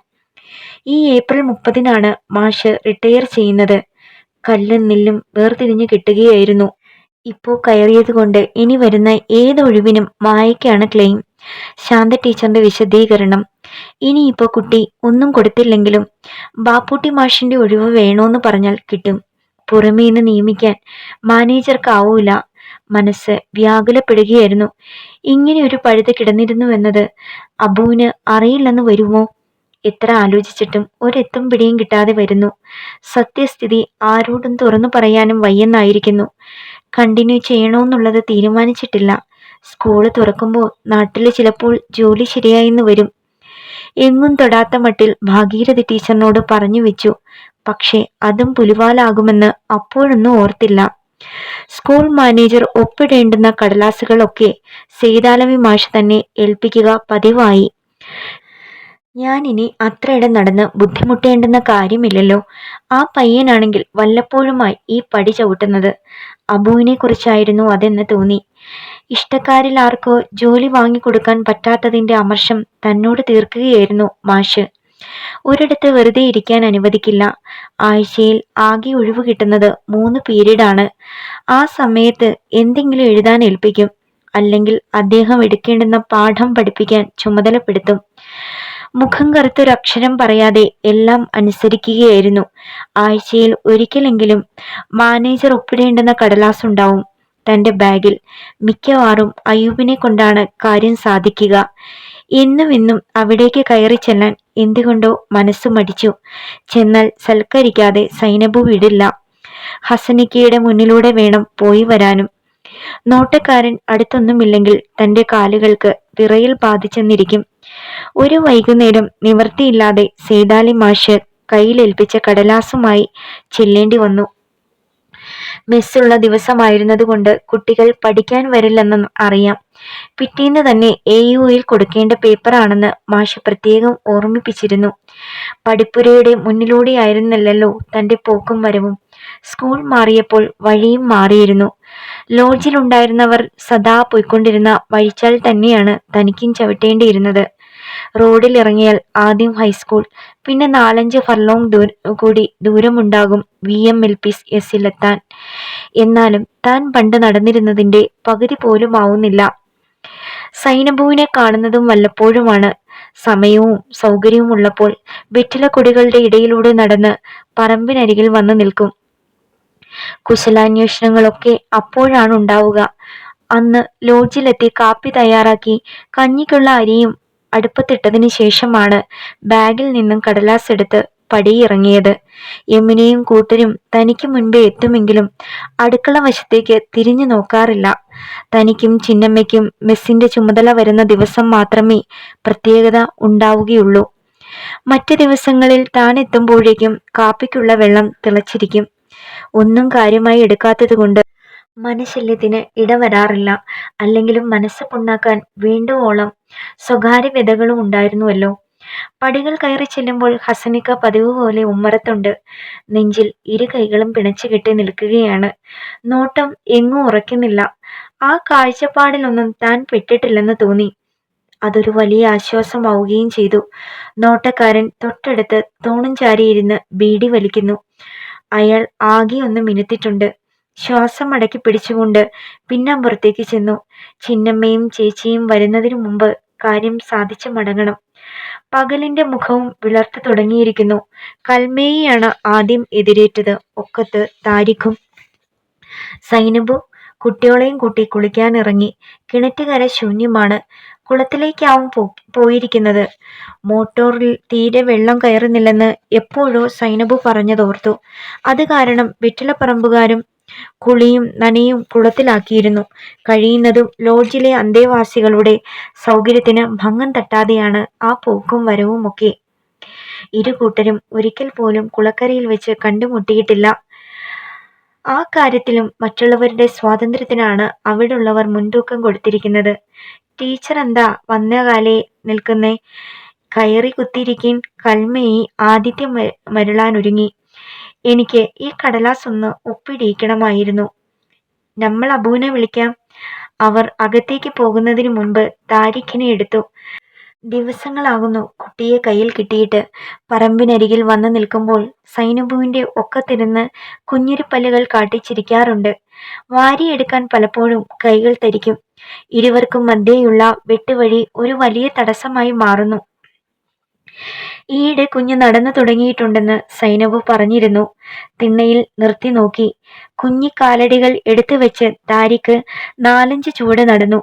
[SPEAKER 1] ഈ ഏപ്രിൽ 30-നാണ് മാഷ് റിട്ടയർ ചെയ്യുന്നത്. കല്ലും നെല്ലും വേർതിരിഞ്ഞു കിട്ടുകയായിരുന്നു. ഇപ്പോ കയറിയതുകൊണ്ട് ഇനി വരുന്ന ഏതൊഴിവിനും മായയ്ക്കാണ് ക്ലെയിം. ശാന്ത ടീച്ചറിന്റെ വിശദീകരണം. ഇനിയിപ്പോ കുട്ടി ഒന്നും കൊടുത്തില്ലെങ്കിലും ബാപ്പൂട്ടി മാഷിന്റെ ഒഴിവ് വേണോന്ന് പറഞ്ഞാൽ കിട്ടും. പുറമേന്ന് നിയമിക്കാൻ മാനേജർക്കാവൂല. മനസ്സ് വ്യാകുലപ്പെടുകയായിരുന്നു. ഇങ്ങനെ ഒരു പഴുത് കിടന്നിരുന്നുവെന്നത് അബുവിന് അറിയില്ലെന്ന് വരുമോ? എത്ര ആലോചിച്ചിട്ടും ഒരെത്തും പിടിയും കിട്ടാതെ വരുന്നു. സത്യസ്ഥിതി ആരോടും തുറന്നു പറയാനും വയ്യെന്നായിരിക്കുന്നു. കണ്ടിന്യൂ ചെയ്യണോന്നുള്ളത് തീരുമാനിച്ചിട്ടില്ല. സ്കൂള് തുറക്കുമ്പോൾ നാട്ടില് ചിലപ്പോൾ ജോലി ശരിയായിന്ന് വരും. എങ്ങും തൊടാത്ത മട്ടിൽ ഭാഗീരഥി ടീച്ചറിനോട് പറഞ്ഞു വെച്ചു. പക്ഷേ അതും പുലിവാലാകുമെന്ന് അപ്പോഴൊന്നും ഓർത്തില്ല. സ്കൂൾ മാനേജർ ഒപ്പിടേണ്ടുന്ന കടലാസുകളൊക്കെ സെയ്താലവി മാഷ് തന്നെ ഏൽപ്പിക്കുക പതിവായി. ഞാനിനി അത്രയിടം നടന്ന് ബുദ്ധിമുട്ടേണ്ടുന്ന കാര്യമില്ലല്ലോ. ആ പയ്യനാണെങ്കിൽ വല്ലപ്പോഴുമായി ഈ പടി ചവിട്ടുന്നത്. അബുവിനെ കുറിച്ചായിരുന്നു അതെന്ന് തോന്നി. ഇഷ്ടക്കാരിൽ ആർക്കോ ജോലി വാങ്ങിക്കൊടുക്കാൻ പറ്റാത്തതിന്റെ അമർഷം തന്നോട് തീർക്കുകയായിരുന്നു മാഷ്. ഒരിടത്ത് വെറുതെ ഇരിക്കാൻ അനുവദിക്കില്ല. ആഴ്ചയിൽ ആകെ ഒഴിവ് കിട്ടുന്നത് 3 പീരീഡാണ്. ആ സമയത്ത് എന്തെങ്കിലും എഴുതാൻ ഏൽപ്പിക്കും. അല്ലെങ്കിൽ അദ്ദേഹം എടുക്കേണ്ടുന്ന പാഠം പഠിപ്പിക്കാൻ ചുമതലപ്പെടുത്തും. മുഖം കറുത്തൊരക്ഷരം പറയാതെ എല്ലാം അനുസരിക്കുകയായിരുന്നു. ആഴ്ചയിൽ ഒരിക്കലെങ്കിലും മാനേജർ ഒപ്പിടേണ്ടുന്ന കടലാസുണ്ടാവും തന്റെ ബാഗിൽ. മിക്കവാറും അയ്യൂബിനെ കൊണ്ടാണ് കാര്യം സാധിക്കുക. എന്നും അവിടേക്ക് കയറി ചെല്ലാൻ എന്തുകൊണ്ടോ മനസ്സു മടിച്ചു. ചെന്നാൽ സൽക്കരിക്കാതെ സൈനബു വിടില്ല. ഹസനിക്കയുടെ മുന്നിലൂടെ വേണം പോയി വരാനും. നോട്ടക്കാരൻ അടുത്തൊന്നുമില്ലെങ്കിൽ തന്റെ കാലുകൾക്ക് വിറയൽ ബാധിച്ചെന്നിരിക്കും. ഒരു വൈകുന്നേരം നിവൃത്തിയില്ലാതെ സെയ്താലി മാഷ് കയ്യിലേൽപ്പിച്ച കടലാസുമായി ചെല്ലേണ്ടി വന്നു. മെസ്സുള്ള ദിവസമായിരുന്നതുകൊണ്ട് കുട്ടികൾ പഠിക്കാൻ വരില്ലെന്ന് അറിയാം. പിറ്റേന്ന് തന്നെ AUയിൽ കൊടുക്കേണ്ട പേപ്പറാണെന്ന് മാഷ് പ്രത്യേകം ഓർമ്മിപ്പിച്ചിരുന്നു. പടിപ്പുരയുടെ മുന്നിലൂടെയായിരുന്നില്ലല്ലോ തന്റെ പോക്കും വരവും. സ്കൂൾ മാറിയപ്പോൾ വഴിയും മാറിയിരുന്നു. ലോഡ്ജിലുണ്ടായിരുന്നവർ സദാ പോയിക്കൊണ്ടിരുന്ന വഴിച്ചാൽ തന്നെയാണ് തനിക്കും ചവിട്ടേണ്ടിയിരുന്നത്. റോഡിലിറങ്ങിയാൽ ആദ്യം ഹൈസ്കൂൾ, പിന്നെ 4-5 ഫർലോങ് കൂടി ദൂരമുണ്ടാകും VMLPSലെത്താൻ. എന്നാലും താൻ പണ്ട് നടന്നിരുന്നതിന്റെ പകുതി പോലും ആവുന്നില്ല. സൈനബുവിനെ കാണുന്നതും വല്ലപ്പോഴുമാണ്. സമയവും സൗകര്യവും ഉള്ളപ്പോൾ വെറ്റിലക്കൊടികളുടെ ഇടയിലൂടെ നടന്ന് പറമ്പിനരികിൽ വന്നു നിൽക്കും. കുശലാന്വേഷണങ്ങളൊക്കെ അപ്പോഴാണ് ഉണ്ടാവുക. അന്ന് ലോഡ്ജിലെത്തി കാപ്പി തയ്യാറാക്കി കഞ്ഞിക്കുള്ള അരിയും അടുപ്പത്തിട്ടതിന് ശേഷമാണ് ബാഗിൽ നിന്നും കടലാസ് എടുത്ത് പടിയിറങ്ങിയത്. യമുനയും കൂട്ടരും തനിക്ക് മുൻപേ എത്തുമെങ്കിലും അടുക്കള വശത്തേക്ക് തിരിഞ്ഞു നോക്കാറില്ല. തനിക്കും ചിന്നമ്മയ്ക്കും മെസ്സിന്റെ ചുമതല വരുന്ന ദിവസം മാത്രമേ പ്രത്യേകത ഉണ്ടാവുകയുള്ളൂ. മറ്റു ദിവസങ്ങളിൽ താൻ എത്തുമ്പോഴേക്കും കാപ്പിക്കുള്ള വെള്ളം തിളച്ചിരിക്കും. ഒന്നും കാര്യമായി എടുക്കാത്തതുകൊണ്ട് മനശല്യത്തിന് ഇടവരാറില്ല. അല്ലെങ്കിലും മനസ്സ് പുണ്ണാക്കാൻ വേണ്ടുവോളം സ്വകാര്യ വ്യതകളും ഉണ്ടായിരുന്നുവല്ലോ. പടികൾ കയറി ചെല്ലുമ്പോൾ ഹസനിക്ക പതിവ് പോലെ ഉമ്മറത്തുണ്ട്. നെഞ്ചിൽ ഇരു കൈകളും പിണച്ചു കെട്ടി നിൽക്കുകയാണ്. നോട്ടം എങ്ങും ഉറയ്ക്കുന്നില്ല. ആ കാഴ്ചപ്പാടിലൊന്നും താൻ പെട്ടിട്ടില്ലെന്ന് തോന്നി. അതൊരു വലിയ ആശ്വാസമാവുകയും ചെയ്തു. നോട്ടക്കാരൻ തൊട്ടടുത്ത് തോണും ചാരിയിരുന്ന് ബീഡി വലിക്കുന്നു. അയാൾ ആകെ ഒന്ന് മിനുത്തിട്ടുണ്ട്. ശ്വാസം അടക്കി പിടിച്ചുകൊണ്ട് പിന്നമ്പുറത്തേക്ക് ചെന്നു. ചിന്നമ്മയും ചേച്ചിയും വരുന്നതിനു മുമ്പ് കാര്യം സാധിച്ചു മടങ്ങണം. പകലിന്റെ മുഖവും വിളർത്തു തുടങ്ങിയിരിക്കുന്നു. കൽമേയിയാണ് ആദ്യം എതിരേറ്റത്. ഒക്കത്ത് താരിഖും. സൈനബു കുട്ടികളെയും കൂട്ടി കുളിക്കാനിറങ്ങി. കിണറ്റുകര ശൂന്യമാണ്. കുളത്തിലേക്കാവും പോയിരിക്കുന്നത്. മോട്ടോറിൽ തീരെ വെള്ളം കയറുന്നില്ലെന്ന് എപ്പോഴോ സൈനബു പറഞ്ഞതോർത്തു. അത് കാരണം വെറ്റിലപ്പറമ്പുകാരും കുളിയും നനയും കുളത്തിലാക്കിയിരുന്നു. കഴിയുന്നതും ലോഡ്ജിലെ അന്തേവാസികളുടെ സൗകര്യത്തിന് ഭംഗം തട്ടാതെയാണ് ആ പോക്കും വരവുമൊക്കെ. ഇരു കൂട്ടരും ഒരിക്കൽ പോലും കുളക്കരയിൽ വെച്ച് കണ്ടുമുട്ടിയിട്ടില്ല. ആ കാര്യത്തിലും മറ്റുള്ളവരുടെ സ്വാതന്ത്ര്യത്തിനാണ് അവിടുള്ളവർ മുൻതൂക്കം കൊടുത്തിരിക്കുന്നത്. ടീച്ചർ എന്താ വന്ന കാലേ നിൽക്കുന്നേ? കയറി കുത്തിയിരിക്കീൻ. കൽമയി ആദിത്യം മരുളാനൊരുങ്ങി. എനിക്ക് ഈ കടലാസ് ഒന്ന് ഒപ്പിടിയിക്കണമായിരുന്നു. നമ്മൾ അബുവിനെ വിളിക്കാം. അവർ അകത്തേക്ക് പോകുന്നതിന് മുൻപ് താരിഖിനെ എടുത്തു. ദിവസങ്ങളാകുന്നു കുട്ടിയെ കയ്യിൽ കിട്ടിയിട്ട്. പറമ്പിനരികിൽ വന്നു നിൽക്കുമ്പോൾ സൈനബുവിന്റെ ഒക്കത്തിരുന്ന് കുഞ്ഞിരിപ്പല്ലുകൾ കാട്ടിച്ചിരിക്കാറുണ്ട്. വാരിയെടുക്കാൻ പലപ്പോഴും കൈകൾ തരിക്കും. ഇരുവർക്കും മധ്യേയുള്ള വെട്ടുവഴി ഒരു വലിയ തടസ്സമായി മാറുന്നു. ഈയിടെ കുഞ്ഞ് നടന്നു തുടങ്ങിയിട്ടുണ്ടെന്ന് സൈനബു പറഞ്ഞിരുന്നു. തിണ്ണയിൽ നിർത്തി നോക്കി. കുഞ്ഞിക്കാലടികൾ എടുത്തു വെച്ച് താരിഖ് 4-5 ചുവട് നടന്നു.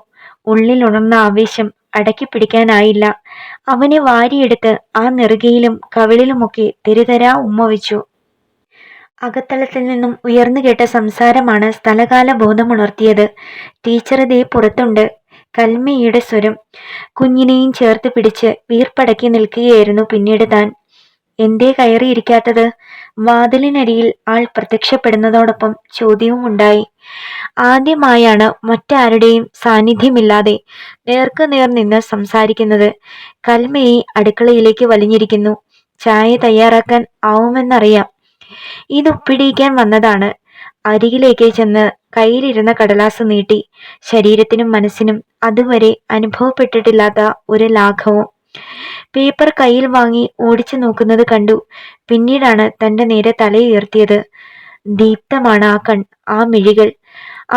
[SPEAKER 1] ഉള്ളിൽ ഉണർന്ന ആവേശം അടക്കി പിടിക്കാനായില്ല. അവനെ വാരിയെടുത്ത് ആ നെറുകയിലും കവിളിലുമൊക്കെ തെരുതരാ ഉമ്മ വെച്ചു. അകത്തളത്തിൽ നിന്നും ഉയർന്നു കേട്ട സംസാരമാണ് സ്ഥലകാല ബോധമുണർത്തിയത്. ടീച്ചർ ദേ പുറത്തുണ്ട്. കൽമയുടെ സ്വരം. കുഞ്ഞിനെയും ചേർത്ത് പിടിച്ച് വീർപ്പടക്കി നിൽക്കുകയായിരുന്നു പിന്നീട് താൻ. എന്തേ കയറിയിരിക്കാത്തത്? വാതിലിനരികിൽ ആൾ പ്രത്യക്ഷപ്പെടുന്നതോടൊപ്പം ചോദ്യവും ഉണ്ടായി. ആദ്യമായാണ് മറ്റാരുടെയും സാന്നിധ്യമില്ലാതെ നേർക്കുനേർ നിന്ന് സംസാരിക്കുന്നത്. കൽമയി അടുക്കളയിലേക്ക് വലിഞ്ഞിരിക്കുന്നു. ചായ തയ്യാറാക്കാൻ ആവുമെന്നറിയാം. ഇതൊപ്പിടിയിക്കാൻ വന്നതാണ്. അരികിലേക്ക് ചെന്ന് കയ്യിലിരുന്ന കടലാസ് നീട്ടി. ശരീരത്തിനും മനസ്സിനും അതുവരെ അനുഭവപ്പെട്ടിട്ടില്ലാത്ത ഒരു ലാഘവം. പേപ്പർ കയ്യിൽ വാങ്ങി ഓടിച്ചു നോക്കുന്നത് കണ്ടു. പിന്നീടാണ് തന്റെ നേരെ തലയുയർത്തിയത്. ദീപ്തമാണ് ആ മിഴികൾ.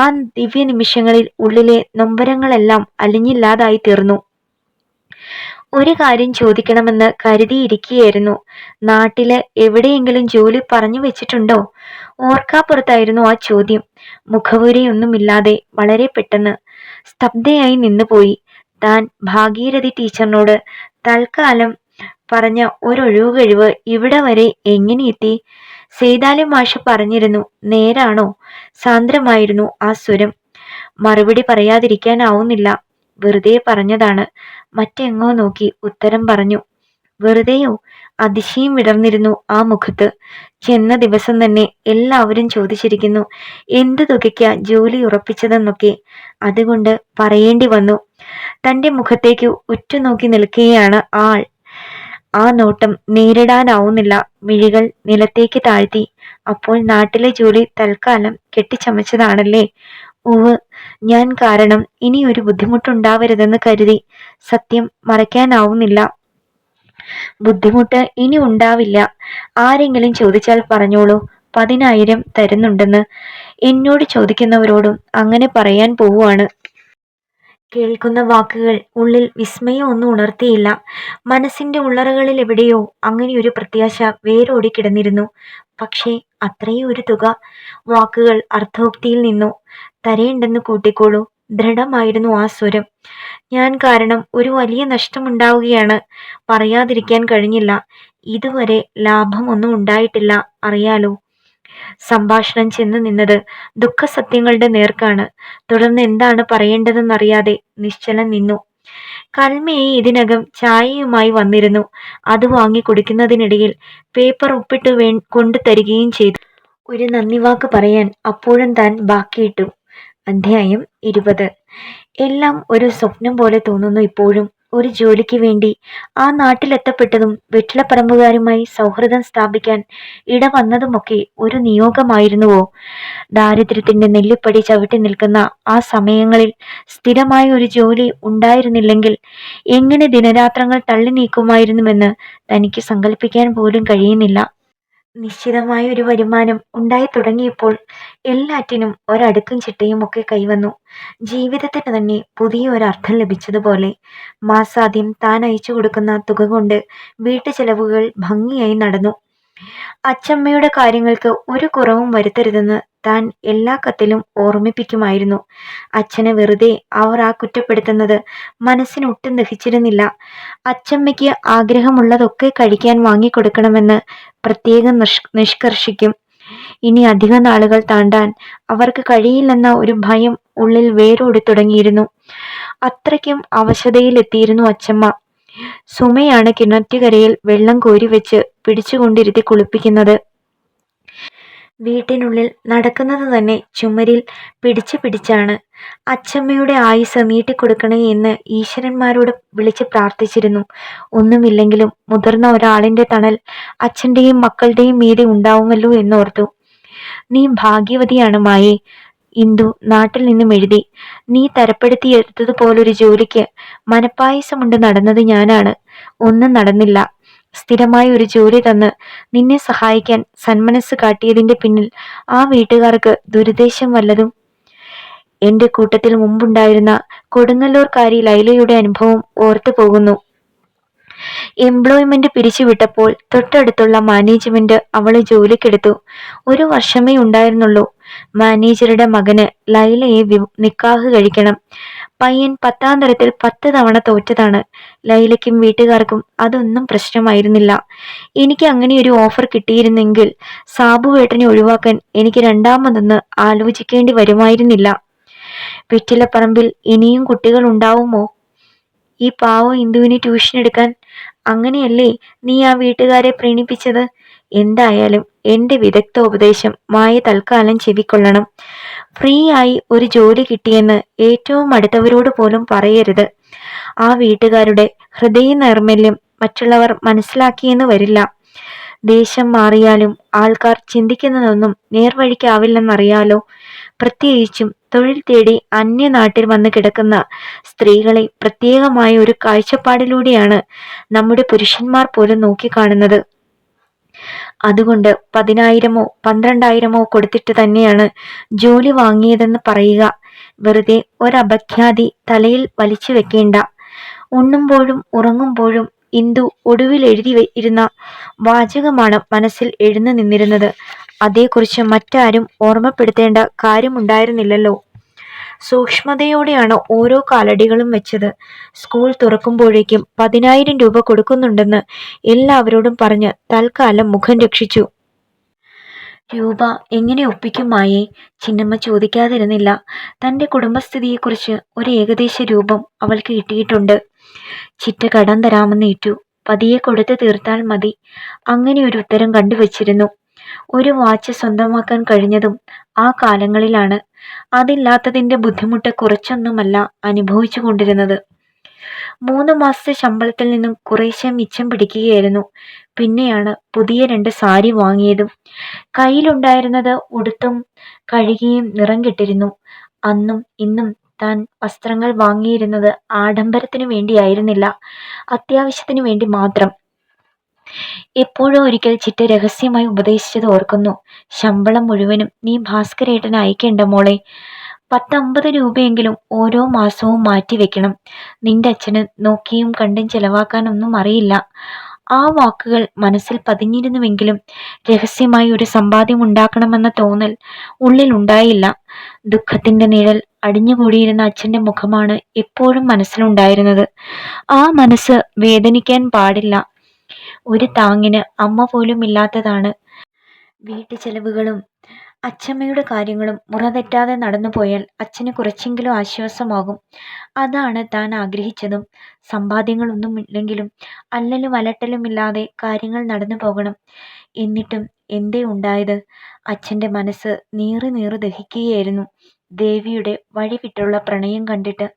[SPEAKER 1] ആ ദിവ്യ നിമിഷങ്ങളിൽ ഉള്ളിലെ നൊമ്പരങ്ങളെല്ലാം അലിഞ്ഞില്ലാതായി തീർന്നു. ഒരു കാര്യം ചോദിക്കണമെന്ന് കരുതിയിരിക്കുകയായിരുന്നു. നാട്ടില് എവിടെയെങ്കിലും ജോലി പറഞ്ഞു വെച്ചിട്ടുണ്ടോ? ഓർക്കാപ്പുറത്തായിരുന്നു ആ ചോദ്യം. മുഖവുരയൊന്നുമില്ലാതെ വളരെ പെട്ടെന്ന് സ്തബ്ധയായി നിന്നുപോയി. താൻ ഭാഗീരഥി ടീച്ചറിനോട് തൽക്കാലം പറഞ്ഞ ഒരൊഴിവുകഴിവ് ഇവിടെ വരെ എങ്ങനെ എത്തി? സെയ്താലി മാഷ് പറഞ്ഞിരുന്നു. നേരാണോ? സാന്ദ്രമായിരുന്നു ആ സ്വരം. മറുപടി പറയാതിരിക്കാനാവുന്നില്ല. വെറുതെ പറഞ്ഞതാണ്. മറ്റെങ്ങോ നോക്കി ഉത്തരം പറഞ്ഞു. വെറുതെയോ? അതിശയം വിടർന്നിരുന്നു ആ മുഖത്ത്. ചെന്ന ദിവസം തന്നെ എല്ലാവരും ചോദിച്ചിരിക്കുന്നു എന്തു തുകയ്ക്കാ ജോലി ഉറപ്പിച്ചതെന്നൊക്കെ. അതുകൊണ്ട് പറയേണ്ടി വന്നു. തന്റെ മുഖത്തേക്ക് ഉറ്റുനോക്കി നിൽക്കുകയാണ് ആൾ. ആ നോട്ടം നേരിടാനാവുന്നില്ല. മിഴികൾ നിലത്തേക്ക് താഴ്ത്തി. അപ്പോൾ നാട്ടിലെ ജോലി തൽക്കാലം കെട്ടിച്ചമച്ചതാണല്ലേ? ഉവ്, ഞാൻ കാരണം ഇനി ഒരു ബുദ്ധിമുട്ടുണ്ടാവരുതെന്ന് കരുതി. സത്യം മറയ്ക്കാനാവുന്നില്ല. ബുദ്ധിമുട്ട് ഇനി ഉണ്ടാവില്ല. ആരെങ്കിലും ചോദിച്ചാൽ പറഞ്ഞോളൂ, 10,000 തരുന്നുണ്ടെന്ന്. എന്നോട് ചോദിക്കുന്നവരോടും അങ്ങനെ പറയാൻ പോവുകയാണ്. കേൾക്കുന്ന വാക്കുകൾ ഉള്ളിൽ വിസ്മയം ഒന്നും ഉണർത്തിയില്ല. മനസ്സിന്റെ ഉള്ളറകളിൽ എവിടെയോ അങ്ങനെയൊരു പ്രത്യാശ വേരോടി കിടന്നിരുന്നു. പക്ഷേ അത്രയും ഒരു തുക. വാക്കുകൾ അർത്ഥോക്തിയിൽ നിന്നു. തരേണ്ടെന്ന് കൂട്ടിക്കോളൂ. ദൃഢമായിരുന്നു ആ സ്വരം. ഞാൻ കാരണം ഒരു വലിയ നഷ്ടമുണ്ടാവുകയാണ്. പറയാതിരിക്കാൻ കഴിഞ്ഞില്ല. ഇതുവരെ ലാഭമൊന്നും ഉണ്ടായിട്ടില്ല, അറിയാലോ. സംഭാഷണം ചെന്ന് നിന്നത് ദുഃഖസത്യങ്ങളുടെ നേർക്കാണ്. തുടർന്ന് എന്താണ് പറയേണ്ടതെന്നറിയാതെ നിശ്ചലം നിന്നു. കൽമയെ ഇതിനകം ചായയുമായി വന്നിരുന്നു. അത് വാങ്ങി കുടിക്കുന്നതിനിടയിൽ പേപ്പർ ഒപ്പിട്ട് കൊണ്ടു തരികയും ചെയ്തു. ഒരു നന്ദിവാക്ക് പറയാൻ അപ്പോഴും താൻ ബാക്കിയിട്ടു. അധ്യായം 20. എല്ലാം ഒരു സ്വപ്നം പോലെ തോന്നുന്നു ഇപ്പോഴും. ഒരു ജോലിക്ക് വേണ്ടി ആ നാട്ടിലെത്തപ്പെട്ടതും വെറ്റിലപ്പറമ്പുകാരുമായി സൗഹൃദം സ്ഥാപിക്കാൻ ഇടവന്നതുമൊക്കെ ഒരു നിയോഗമായിരുന്നുവോ? ദാരിദ്ര്യത്തിന്റെ നെല്ലിപ്പടി ചവിട്ടി നിൽക്കുന്ന ആ സമയങ്ങളിൽ സ്ഥിരമായ ഒരു ജോലി ഉണ്ടായിരുന്നില്ലെങ്കിൽ എങ്ങനെ ദിനരാത്രങ്ങൾ തള്ളി നീക്കുമായിരുന്നുവെന്ന് തനിക്ക് സങ്കല്പിക്കാൻ പോലും കഴിയുന്നില്ല. നിശ്ചിതമായ ഒരു വരുമാനം ഉണ്ടായി തുടങ്ങിയപ്പോൾ എല്ലാറ്റിനും ഒരടുക്കും ചിട്ടയും ഒക്കെ കൈവന്നു. ജീവിതത്തിന് തന്നെ പുതിയ ഒരർത്ഥം ലഭിച്ചതുപോലെ. മാസാദ്യം താൻ അയച്ചു കൊടുക്കുന്ന തുക കൊണ്ട് വീട്ടു ചെലവുകൾ ഭംഗിയായി നടന്നു. അച്ചമ്മയുടെ കാര്യങ്ങൾക്ക് ഒരു കുറവും വരുത്തരുതെന്ന് താൻ എല്ലാ കത്തിലും ഓർമ്മിപ്പിക്കുമായിരുന്നു. അച്ഛനെ വെറുതെ അവർ ആ കുറ്റപ്പെടുത്തുന്നത് മനസ്സിനൊട്ടും ദഹിച്ചിരുന്നില്ല. അച്ചമ്മയ്ക്ക് ആഗ്രഹമുള്ളതൊക്കെ കഴിക്കാൻ വാങ്ങിക്കൊടുക്കണമെന്ന് പ്രത്യേകം നിഷ്കർഷിക്കും. ഇനി അധിക നാളുകൾ താണ്ടാൻ അവർക്ക് കഴിയില്ലെന്ന ഒരു ഭയം ഉള്ളിൽ വേരോടി തുടങ്ങിയിരുന്നു. അത്രയ്ക്കും അവശതയിലെത്തിയിരുന്നു അച്ചമ്മ. സുമയാണ് കിണറ്റുകരയിൽ വെള്ളം കോരിവെച്ച് പിടിച്ചുകൊണ്ടിരുത്തി കുളിപ്പിക്കുന്നത്. വീട്ടിനുള്ളിൽ നടക്കുന്നത് തന്നെ ചുമരിൽ പിടിച്ചാണ്. അച്ചമ്മയുടെ ആയുസ് നീട്ടിക്കൊടുക്കണേ എന്ന് ഈശ്വരന്മാരോട് വിളിച്ച് പ്രാർത്ഥിച്ചിരുന്നു. ഒന്നുമില്ലെങ്കിലും മുതിർന്ന ഒരാളിന്റെ തണൽ അച്ഛന്റെയും മക്കളുടെയും മീതെ ഉണ്ടാവുമല്ലോ എന്നോർത്തു. നീ ഭാഗ്യവതിയാണ് മായേ, ഇന്ദു നാട്ടിൽ നിന്നും എഴുതി. നീ തരപ്പെടുത്തിയെടുത്തതുപോലൊരു ജോലിക്ക് മനപ്പായസമുണ്ട് നടന്നത് ഞാനാണ്. ഒന്നും നടന്നില്ല. സ്ഥിരമായ ഒരു ജോലി തന്ന് നിന്നെ സഹായിക്കാൻ സന്മനസ് കാട്ടിയതിന്റെ പിന്നിൽ ആ വീട്ടുകാർക്ക് ദുരുദ്ദേശം വല്ലതും? എന്റെ കൂട്ടത്തിൽ മുമ്പുണ്ടായിരുന്ന കൊടുങ്ങല്ലൂർക്കാരി ലൈലയുടെ അനുഭവം ഓർത്തു പോകുന്നു. എംപ്ലോയ്മെന്റ് പിരിച്ചുവിട്ടപ്പോൾ തൊട്ടടുത്തുള്ള മാനേജ്മെന്റ് അവളെ ജോലിക്കെടുത്തു. 1 വർഷമേ ഉണ്ടായിരുന്നുള്ളൂ. മാനേജറുടെ മകന് ലൈലയെ നിക്കാഹ് കഴിക്കണം. പയ്യൻ 10ാം തരത്തിൽ 10 തവണ തോറ്റതാണ്. ലൈലയ്ക്കും വീട്ടുകാർക്കും അതൊന്നും പ്രശ്നമായിരുന്നില്ല. എനിക്ക് അങ്ങനെ ഒരു ഓഫർ കിട്ടിയിരുന്നെങ്കിൽ സാബുവേട്ടനെ ഒഴിവാക്കാൻ എനിക്ക് രണ്ടാമതൊന്ന് ആലോചിക്കേണ്ടി വരുമായിരുന്നില്ല. വെറ്റിലപ്പറമ്പിൽ ഇനിയും കുട്ടികൾ ഉണ്ടാവുമോ ഈ പാവം ഇന്ദുവിന് ട്യൂഷൻ എടുക്കാൻ? അങ്ങനെയല്ലേ നീ ആ വീട്ടുകാരെ പ്രീണിപ്പിച്ചത്? എന്തായാലും എന്റെ വിദഗ്ധോപദേശം മായ തൽക്കാലം ചെവിക്കൊള്ളണം. ഫ്രീ ആയി ഒരു ജോലി കിട്ടിയെന്ന് ഏറ്റവും അടുത്തവരോട് പോലും പറയരുത്. ആ വീട്ടുകാരുടെ ഹൃദയ നൈർമല്യം മറ്റുള്ളവർ മനസ്സിലാക്കിയെന്ന് വരില്ല. ദേശം മാറിയാലും ആൾക്കാർ ചിന്തിക്കുന്നതൊന്നും നേർവഴിക്കാവില്ലെന്നറിയാലോ. പ്രത്യേകിച്ചും തൊഴിൽ തേടി അന്യനാട്ടിൽ വന്ന് കിടക്കുന്ന സ്ത്രീകളെ പ്രത്യേകമായ ഒരു കാഴ്ചപ്പാടിലൂടെയാണ് നമ്മുടെ പുരുഷന്മാർ പോലും നോക്കിക്കാണുന്നത്. അതുകൊണ്ട് 10,000-ഓ 12,000-ഓ കൊടുത്തിട്ട് തന്നെയാണ് ജോലി വാങ്ങിയതെന്ന് പറയുക. വെറുതെ ഒരപഖ്യാതി തലയിൽ വലിച്ചു വെക്കേണ്ട. ഉണ്ണുമ്പോഴും ഉറങ്ങുമ്പോഴും ഇന്ദു ഒടുവിൽ എഴുതി ഇരുന്ന വാചകമാണ് മനസ്സിൽ എഴുന്നു നിന്നിരുന്നത്. അതേക്കുറിച്ച് മറ്റാരും ഓർമ്മപ്പെടുത്തേണ്ട കാര്യമുണ്ടായിരുന്നില്ലല്ലോ. സൂക്ഷ്മതയോടെയാണ് ഓരോ കാലടികളും വെച്ചത്. സ്കൂൾ തുറക്കുമ്പോഴേക്കും 10,000 രൂപ കൊടുക്കുന്നുണ്ടെന്ന് എല്ലാവരോടും പറഞ്ഞ് തൽക്കാലം മുഖം രക്ഷിച്ചു. രൂപ എങ്ങനെ ഒപ്പിക്കുമായേ? ചിന്നമ്മ ചോദിക്കാതിരുന്നില്ല. തന്റെ കുടുംബസ്ഥിതിയെക്കുറിച്ച് ഒരു ഏകദേശ രൂപം അവൾക്ക് കിട്ടിയിട്ടുണ്ട്. ചിറ്റ കടം തരാമെന്ന് ഏറ്റു. പതിയെ കൊടുത്തു തീർത്താൽ മതി. അങ്ങനെ ഒരു ഉത്തരം കണ്ടുവച്ചിരുന്നു. ഒരു വാച്ച് സ്വന്തമാക്കാൻ കഴിഞ്ഞതും ആ കാലങ്ങളിലാണ്. അതില്ലാത്തതിന്റെ ബുദ്ധിമുട്ട് കുറച്ചൊന്നുമല്ല അനുഭവിച്ചു കൊണ്ടിരുന്നത്. 3 മാസത്തെ ശമ്പളത്തിൽ നിന്നും കുറേശ്ശെ മിച്ചം പിടിക്കുകയായിരുന്നു. പിന്നെയാണ് പുതിയ 2 സാരി വാങ്ങിയതും. കയ്യിലുണ്ടായിരുന്നത് ഉടുത്തും കഴുകിയും നിറം കെട്ടിരുന്നു. അന്നും ഇന്നും താൻ വസ്ത്രങ്ങൾ വാങ്ങിയിരുന്നത് ആഡംബരത്തിനു വേണ്ടിയായിരുന്നില്ല, അത്യാവശ്യത്തിനു വേണ്ടി മാത്രം. എപ്പോഴോ ഒരിക്കൽ ചിറ്റ രഹസ്യമായി ഉപദേശിച്ചത് ഓർക്കുന്നു. ശമ്പളം മുഴുവനും നീ ഭാസ്കരേട്ടന് അയക്കേണ്ട മോളെ. 10-50 രൂപയെങ്കിലും ഓരോ മാസവും മാറ്റിവെക്കണം. നിന്റെ അച്ഛന് നോക്കിയും കണ്ടും ചെലവാക്കാനൊന്നും അറിയില്ല. ആ വാക്കുകൾ മനസ്സിൽ പതിഞ്ഞിരുന്നുവെങ്കിലും രഹസ്യമായി ഒരു സമ്പാദ്യം ഉണ്ടാക്കണമെന്ന തോന്നൽ ഉള്ളിലുണ്ടായില്ല. ദുഃഖത്തിന്റെ നിഴൽ അടിഞ്ഞുകൂടിയിരുന്ന അച്ഛന്റെ മുഖമാണ് എപ്പോഴും മനസ്സിലുണ്ടായിരുന്നത്. ആ മനസ്സ് വേദനിക്കാൻ പാടില്ല. ഒരു താങ്ങിന് അമ്മ പോലും ഇല്ലാത്തതാണ്. വീട്ടു ചെലവുകളും അച്ഛമ്മയുടെ കാര്യങ്ങളും മുറതെറ്റാതെ നടന്നുപോയാൽ അച്ഛന് കുറച്ചെങ്കിലും ആശ്വാസമാകും. അതാണ് താൻ ആഗ്രഹിച്ചതും. സമ്പാദ്യങ്ങളൊന്നും ഇല്ലെങ്കിലും അല്ലലും അലട്ടലുമില്ലാതെ കാര്യങ്ങൾ നടന്നു പോകണം. എന്നിട്ടും എന്തേ ഉണ്ടായത്? അച്ഛന്റെ മനസ്സ് നീറി നീറി ദഹിക്കുകയായിരുന്നു ദേവിയുടെ വഴിവിട്ടുള്ള പ്രണയം കണ്ടിട്ട്.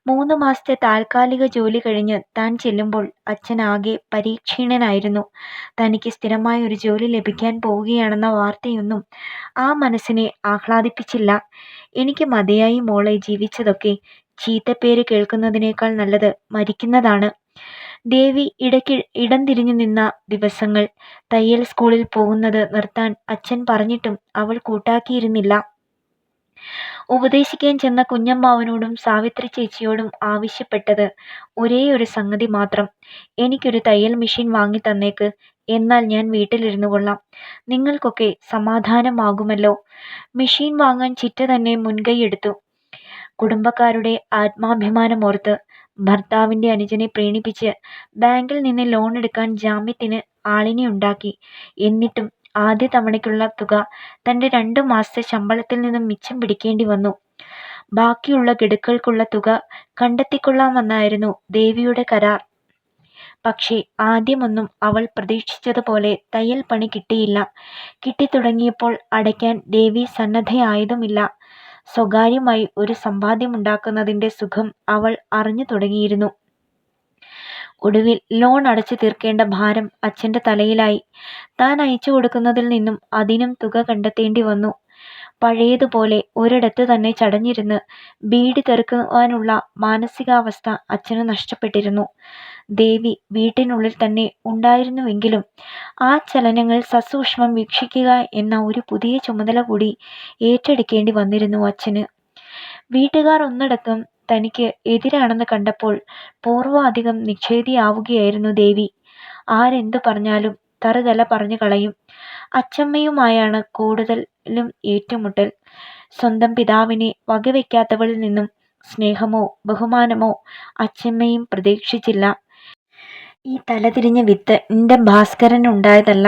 [SPEAKER 1] 3 മാസത്തെ താൽക്കാലിക ജോലി കഴിഞ്ഞ് താൻ ചെല്ലുമ്പോൾ അച്ഛൻ ആകെ പരീക്ഷീണനായിരുന്നു. തനിക്ക് സ്ഥിരമായ ഒരു ജോലി ലഭിക്കാൻ പോവുകയാണെന്ന വാർത്തയൊന്നും ആ മനസ്സിനെ ആഹ്ലാദിപ്പിച്ചില്ല. എനിക്ക് മതിയായി മോളെ ജീവിച്ചതൊക്കെ. ചീത്തപ്പേര് കേൾക്കുന്നതിനേക്കാൾ നല്ലത് മരിക്കുന്നതാണ്. ദേവി ഇടയ്ക്ക് ഇടം തിരിഞ്ഞു നിന്ന ദിവസങ്ങൾ. തയ്യൽ സ്കൂളിൽ പോകുന്നത് നിർത്താൻ അച്ഛൻ പറഞ്ഞിട്ടും അവൾ കൂട്ടാക്കിയിരുന്നില്ല. ഉപദേശിക്കാൻ ചെന്ന കുഞ്ഞമ്മാവനോടും സാവിത്രി ചേച്ചിയോടും ആവശ്യപ്പെട്ടത് ഒരേ ഒരു സംഗതി മാത്രം. എനിക്കൊരു തയ്യൽ മെഷീൻ വാങ്ങി തന്നേക്ക്. എന്നാൽ ഞാൻ വീട്ടിലിരുന്നു കൊള്ളാം. നിങ്ങൾക്കൊക്കെ സമാധാനമാകുമല്ലോ. മെഷീൻ വാങ്ങാൻ ചിറ്റ തന്നെ മുൻകൈയെടുത്തു. കുടുംബക്കാരുടെ ആത്മാഭിമാനമോർത്ത്. ഭർത്താവിന്റെ അനുജനെ പ്രീണിപ്പിച്ച് ബാങ്കിൽ നിന്ന് ലോൺ എടുക്കാൻ ജാമ്യത്തിന് ആളിനെ ഉണ്ടാക്കി. എന്നിട്ടും ആദ്യ തവണയ്ക്കുള്ള തുക തന്റെ 2 മാസത്തെ ശമ്പളത്തിൽ നിന്നും മിച്ചം പിടിക്കേണ്ടി വന്നു. ബാക്കിയുള്ള ഗഡുക്കൾക്കുള്ള തുക കണ്ടെത്തിക്കൊള്ളാമെന്നായിരുന്നു ദേവിയുടെ കരാർ. പക്ഷേ ആദ്യമൊന്നും അവൾ പ്രതീക്ഷിച്ചതുപോലെ തയ്യൽ പണി കിട്ടിയില്ല. കിട്ടിത്തുടങ്ങിയപ്പോൾ അടയ്ക്കാൻ ദേവി സന്നദ്ധയായതുമില്ല. സ്വകാര്യമായി ഒരു സമ്പാദ്യമുണ്ടാക്കുന്നതിന്റെ സുഖം അവൾ അറിഞ്ഞു തുടങ്ങിയിരുന്നു. ഒടുവിൽ ലോൺ അടച്ചു തീർക്കേണ്ട ഭാരം അച്ഛന്റെ തലയിലായി. താൻ അയച്ചു കൊടുക്കുന്നതിൽ നിന്നും അതിനും തുക കണ്ടെത്തേണ്ടി വന്നു. പഴയതുപോലെ ഒരിടത്ത് തന്നെ ചടഞ്ഞിരുന്ന് ബീഡി തെറുക്കുവാനുള്ള മാനസികാവസ്ഥ അച്ഛന് നഷ്ടപ്പെട്ടിരുന്നു. ദേവി വീട്ടിനുള്ളിൽ തന്നെ ഉണ്ടായിരുന്നുവെങ്കിലും ആ ചലനങ്ങൾ സസൂക്ഷ്മം വീക്ഷിക്കുക എന്ന ഒരു പുതിയ ചുമതല കൂടി ഏറ്റെടുക്കേണ്ടി വന്നിരുന്നു അച്ഛന്. വീട്ടുകാർ ഒന്നടക്കം തനിക്ക് എതിരാണെന്ന് കണ്ടപ്പോൾ പൂർവാധികം നിഷേധിയാവുകയായിരുന്നു ദേവി. ആരെന്തു പറഞ്ഞാലും തറുതല പറഞ്ഞു കളയും. അച്ചമ്മയുമായാണ് കൂടുതലും ഏറ്റുമുട്ടൽ. സ്വന്തം പിതാവിനെ വകവെക്കാത്തവളിൽ നിന്നും സ്നേഹമോ ബഹുമാനമോ അച്ചമ്മയും പ്രതീക്ഷിച്ചില്ല. ഈ തലതിരിഞ്ഞ വിത്ത് എന്റെ ഭാസ്കരനുണ്ടായതല്ല.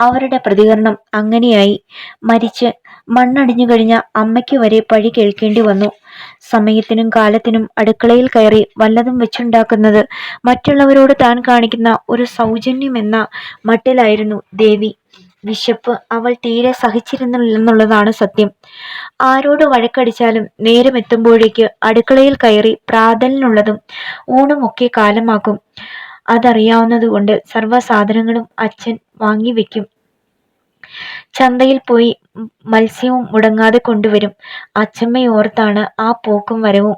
[SPEAKER 1] അവരുടെ പ്രതികരണം അങ്ങനെയായി. മരിച്ച് മണ്ണടിഞ്ഞു കഴിഞ്ഞ അമ്മയ്ക്ക് വരെ പഴി കേൾക്കേണ്ടി വന്നു. സമയത്തിനും കാലത്തിനും അടുക്കളയിൽ കയറി വല്ലതും വെച്ചുണ്ടാക്കുന്നത് മറ്റുള്ളവരോട് താൻ കാണിക്കുന്ന ഒരു സൗജന്യമെന്ന മട്ടിലായിരുന്നു ദേവി. വിശപ്പ് അവൾ തീരെ സഹിച്ചിരുന്നില്ലെന്നുള്ളതാണ് സത്യം. ആരോട് വഴക്കടിച്ചാലും നേരമെത്തുമ്പോഴേക്ക് അടുക്കളയിൽ കയറി പ്രാതലിനുള്ളതും ഊണുമൊക്കെ കാലമാക്കും. അതറിയാവുന്നതുകൊണ്ട് സർവ്വസാധനങ്ങളും അച്ഛൻ വാങ്ങിവെക്കും. ചന്തയിൽ പോയി മത്സ്യവും മുടങ്ങാതെ കൊണ്ടുവരും. അച്ചമ്മയോർത്താണ് ആ പോക്കും വരവും.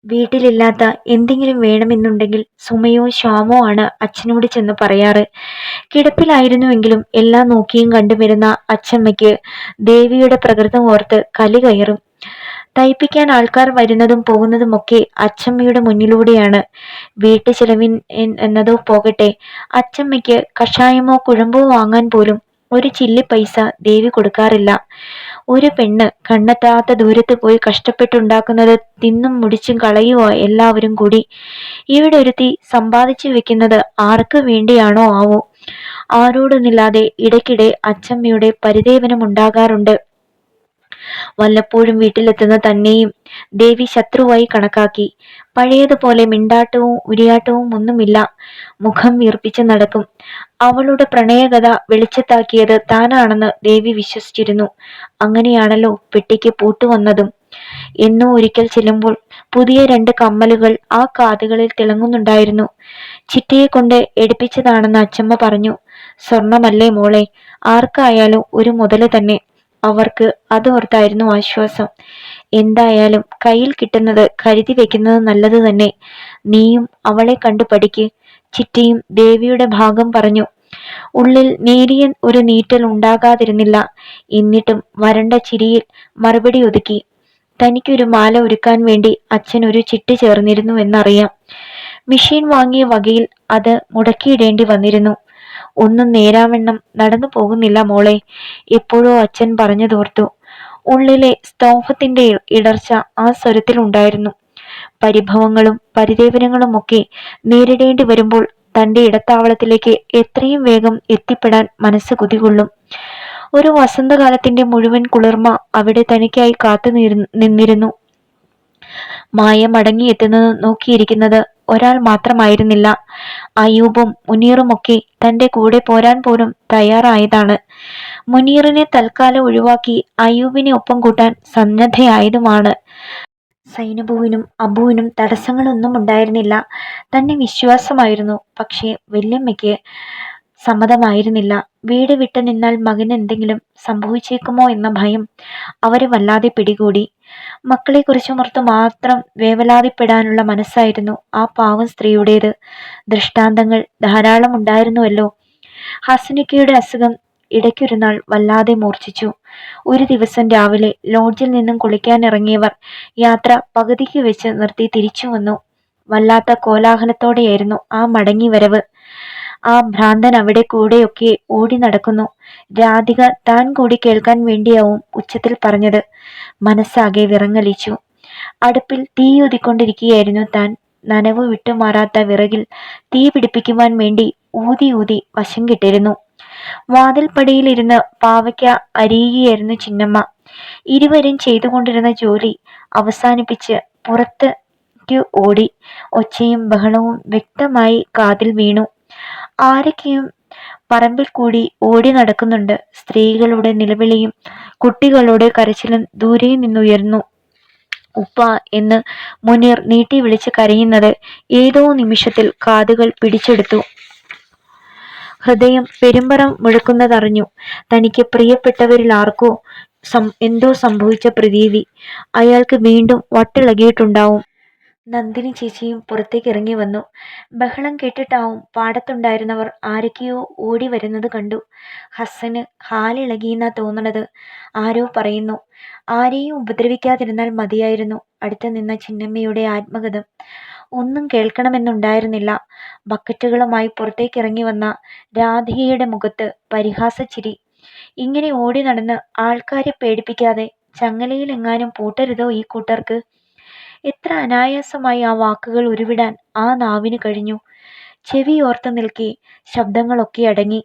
[SPEAKER 1] വീട്ടിലില്ലാത്ത എന്തെങ്കിലും വേണമെന്നുണ്ടെങ്കിൽ സുമയോ ശ്യാമോ ആണ് അച്ഛനോട് ചെന്ന് പറയാറ്. കിടപ്പിലായിരുന്നുവെങ്കിലും എല്ലാം നോക്കിയും കണ്ടുവരുന്ന അച്ചമ്മയ്ക്ക് ദേവിയുടെ പ്രകൃതം ഓർത്ത് കലി കയറും. തയ്പ്പിക്കാൻ ആൾക്കാർ വരുന്നതും പോകുന്നതുമൊക്കെ അച്ചമ്മയുടെ മുന്നിലൂടെയാണ്. വീട്ടു ചെലവിൻ എന്നതോ പോകട്ടെ, അച്ചമ്മയ്ക്ക് കഷായമോ കുഴമ്പോ വാങ്ങാൻ പോലും ഒരു ചില്ലി പൈസ ദേവി കൊടുക്കാറില്ല. ഒരു പെണ്ണ് കണ്ണെത്താത്ത ദൂരത്ത് പോയി കഷ്ടപ്പെട്ടുണ്ടാക്കുന്നത് തിന്നും മുടിച്ചും കളയുക എല്ലാവരും കൂടി. ഇവിടെ ഒരുത്തി സമ്പാദിച്ചു വെക്കുന്നത് ആർക്ക് വേണ്ടിയാണോ ആവോ. ആരോടൊന്നില്ലാതെ ഇടയ്ക്കിടെ അച്ചമ്മയുടെ പരിദേവനം ഉണ്ടാകാറുണ്ട്. വല്ലപ്പോഴും വീട്ടിലെത്തുന്ന തന്നെയും ദേവി ശത്രുവായി കണക്കാക്കി. പഴയതുപോലെ മിണ്ടാട്ടവും ഉരിയാട്ടവും ഒന്നുമില്ല. മുഖം വീർപ്പിച്ച് നടക്കും. അവളുടെ പ്രണയകഥ വെളിച്ചത്താക്കിയത് താനാണെന്ന് ദേവി വിശ്വസിച്ചിരുന്നു. അങ്ങനെയാണല്ലോ പെട്ടിക്ക് പൂട്ടുവന്നതും. എന്നോ ഒരിക്കൽ ചെല്ലുമ്പോൾ പുതിയ 2 കമ്മലുകൾ ആ കാതുകളിൽ തിളങ്ങുന്നുണ്ടായിരുന്നു. ചിറ്റയെ കൊണ്ട് എടുപ്പിച്ചതാണെന്ന് അച്ചമ്മ പറഞ്ഞു. സ്വർണമല്ലേ മോളെ, ആർക്കായാലും ഒരു മുതല് തന്നെ. അവർക്ക് അതോർത്തായിരുന്നു ആശ്വാസം. എന്തായാലും കയ്യിൽ കിട്ടുന്നത് കരുതി വെക്കുന്നത് നല്ലത് തന്നെ. നീയും അവളെ കണ്ടു പഠിക്ക്. ചിറ്റയും ദേവിയുടെ ഭാഗം പറഞ്ഞു. ഉള്ളിൽ നേരിയ ഒരു നീറ്റൽ ഉണ്ടാകാതിരുന്നില്ല. എന്നിട്ടും വരണ്ട ചിരിയിൽ മറുപടി ഒതുക്കി. തനിക്കൊരു മാല ഒരുക്കാൻ വേണ്ടി അച്ഛൻ ഒരു ചിട്ടി ചേർന്നിരുന്നു എന്നറിയാം. മെഷീൻ വാങ്ങിയ വകയിൽ അത് മുടക്കിയിടേണ്ടി വന്നിരുന്നു. ഒന്നും നേരാവണ്ണം നടന്നു പോകുന്നില്ല മോളെ. എപ്പോഴോ അച്ഛൻ പറഞ്ഞതോർത്തു. ഉള്ളിലെ സ്തോഭത്തിന്റെ ഇടർച്ച ആ സ്വരത്തിലുണ്ടായിരുന്നു. പരിഭവങ്ങളും പരിദേവനങ്ങളും ഒക്കെ നേരിടേണ്ടി വരുമ്പോൾ തന്റെ ഇടത്താവളത്തിലേക്ക് എത്രയും വേഗം എത്തിപ്പെടാൻ മനസ്സ് കുതികൊള്ളും. ഒരു വസന്തകാലത്തിന്റെ മുഴുവൻ കുളിർമ അവിടെ തനിക്കായി കാത്തു നിന്നിരുന്നു. മായ മടങ്ങിയെത്തുന്നത് നോക്കിയിരിക്കുന്നത് ഒരാൾ മാത്രമായിരുന്നില്ല. അയൂബും മുനീറുമൊക്കെ തന്റെ കൂടെ പോരാൻ പോലും തയ്യാറായതാണ്. മുനീറിനെ തൽക്കാലം ഒഴിവാക്കി അയൂബിനെ ഒപ്പം കൂട്ടാൻ സന്നദ്ധയായതുമാണ്. സൈനബുവിനും അബുവിനും തടസ്സങ്ങളൊന്നും ഉണ്ടായിരുന്നില്ല. തന്നെ വിശ്വാസമായിരുന്നു. പക്ഷേ വല്യമ്മയ്ക്ക് സമ്മതമായിരുന്നില്ല. വീട് വിട്ടു നിന്നാൽ മകന് എന്തെങ്കിലും സംഭവിച്ചേക്കുമോ എന്ന ഭയം അവരെ വല്ലാതെ പിടികൂടി. മക്കളെക്കുറിച്ചുമോർത്ത് മാത്രം വേവലാതിപ്പെടാനുള്ള മനസ്സായിരുന്നു ആ പാവം സ്ത്രീയുടേത്. ദൃഷ്ടാന്തങ്ങൾ ധാരാളം ഉണ്ടായിരുന്നുവല്ലോ. ഹസനിക്കയുടെ അസുഖം ഇടയ്ക്കൊരു നാൾ വല്ലാതെ മൂർച്ഛിച്ചു. ഒരു ദിവസം രാവിലെ ലോഡ്ജിൽ നിന്നും കുളിക്കാനിറങ്ങിയവർ യാത്ര പകുതിക്ക് വെച്ച് നിർത്തി തിരിച്ചു വന്നു. വല്ലാത്ത കോലാഹലത്തോടെയായിരുന്നു ആ മടങ്ങിവരവ്. ആ ഭ്രാന്തൻ അവിടെ കൂടെയൊക്കെ ഓടി നടക്കുന്നു. രാധിക താൻ കൂടി കേൾക്കാൻ വേണ്ടിയാവും ഉച്ചത്തിൽ പറഞ്ഞത്. മനസ്സാകെ വിറങ്ങലിച്ചു. അടുപ്പിൽ തീയൊതിക്കൊണ്ടിരിക്കുകയായിരുന്നു താൻ. നനവ് വിട്ടുമാറാത്ത വിറകിൽ തീ പിടിപ്പിക്കുവാൻ വേണ്ടി ഊതി ഊതി വശം കിട്ടിരുന്നു. വാതിൽപ്പടിയിലിരുന്ന് പാവയ്ക്ക അരിയുകയായിരുന്നു ചിന്നമ്മ. ഇരുവരും ചെയ്തുകൊണ്ടിരുന്ന ജോലി അവസാനിപ്പിച്ച് പുറത്തേക്ക് ഓടി. ഒച്ചയും ബഹളവും വ്യക്തമായി കാതിൽ വീണു. ആരൊക്കെയും പറമ്പിൽ കൂടി ഓടി നടക്കുന്നുണ്ട്. സ്ത്രീകളുടെ നിലവിളിയും കുട്ടികളുടെ കരച്ചിലും ദൂരെ നിന്നുയർന്നു. ഉപ്പ എന്ന് മുനീർ നീട്ടി വിളിച്ച് കരയുന്നത് ഏതോ നിമിഷത്തിൽ കാതുകൾ പിടിച്ചെടുത്തു. ഹൃദയം പെരുമ്പറം മുഴക്കുന്നതറിഞ്ഞു. തനിക്ക് പ്രിയപ്പെട്ടവരിൽ ആർക്കോ എന്തോ സംഭവിച്ച പ്രതീതി. അയാൾക്ക് വീണ്ടും വട്ടിളകിയിട്ടുണ്ടാവും. നന്ദിനി ചേച്ചിയും പുറത്തേക്ക് ഇറങ്ങി വന്നു. ബഹളം കേട്ടിട്ടാവും പാടത്തുണ്ടായിരുന്നവർ ആരൊക്കെയോ ഓടി വരുന്നത് കണ്ടു. ഹസ്സന് ഹാലിളകിയെന്നാ തോന്നണത്. ആരോ പറയുന്നു. ആരെയും ഉപദ്രവിക്കാതിരുന്നാൽ മതിയായിരുന്നു. അടുത്ത് നിന്ന ചിന്നമ്മയുടെ ആത്മഗതം. ഒന്നും കേൾക്കണമെന്നുണ്ടായിരുന്നില്ല. ബക്കറ്റുകളുമായി പുറത്തേക്ക് ഇറങ്ങി വന്ന രാധികയുടെ മുഖത്ത് പരിഹാസച്ചിരി. ഇങ്ങനെ ഓടി നടന്ന് ആൾക്കാരെ പേടിപ്പിക്കാതെ ചങ്ങലയിലെങ്ങാനും പൂട്ടരുതോ ഈ കൂട്ടർക്ക്? എത്ര അനായാസമായി ആ വാക്കുകൾ ഉരുവിടാൻ ആ നാവിന് കഴിഞ്ഞു. ചെവിയോർത്ത് നിൽക്കെ ശബ്ദങ്ങളൊക്കെ അടങ്ങി.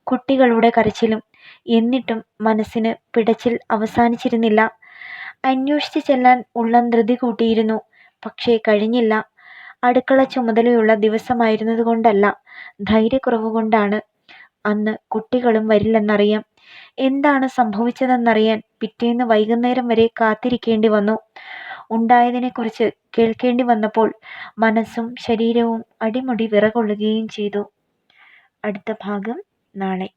[SPEAKER 1] കുട്ടികളുടെ കരച്ചിലും. എന്നിട്ടും മനസ്സിന് പിടച്ചിൽ അവസാനിച്ചിരുന്നില്ല. അന്വേഷിച്ച് ചെല്ലാൻ ഉള്ളം ധൃതി കൂട്ടിയിരുന്നു. പക്ഷേ കഴിഞ്ഞില്ല. അടുക്കള ചുമതലയുള്ള ദിവസമായിരുന്നതുകൊണ്ടല്ല, ധൈര്യക്കുറവുകൊണ്ടാണ്. അന്ന് കുട്ടികളും വരില്ലെന്നറിയാം. എന്താണ് സംഭവിച്ചതെന്നറിയാൻ പിറ്റേന്ന് വൈകുന്നേരം വരെ കാത്തിരിക്കേണ്ടി വന്നു. ഉണ്ടായതിനെക്കുറിച്ച് കേൾക്കേണ്ടി വന്നപ്പോൾ മനസ്സും ശരീരവും അടിമുടി വിറകൊള്ളുകയും ചെയ്തു. അടുത്ത ഭാഗം നാളെ.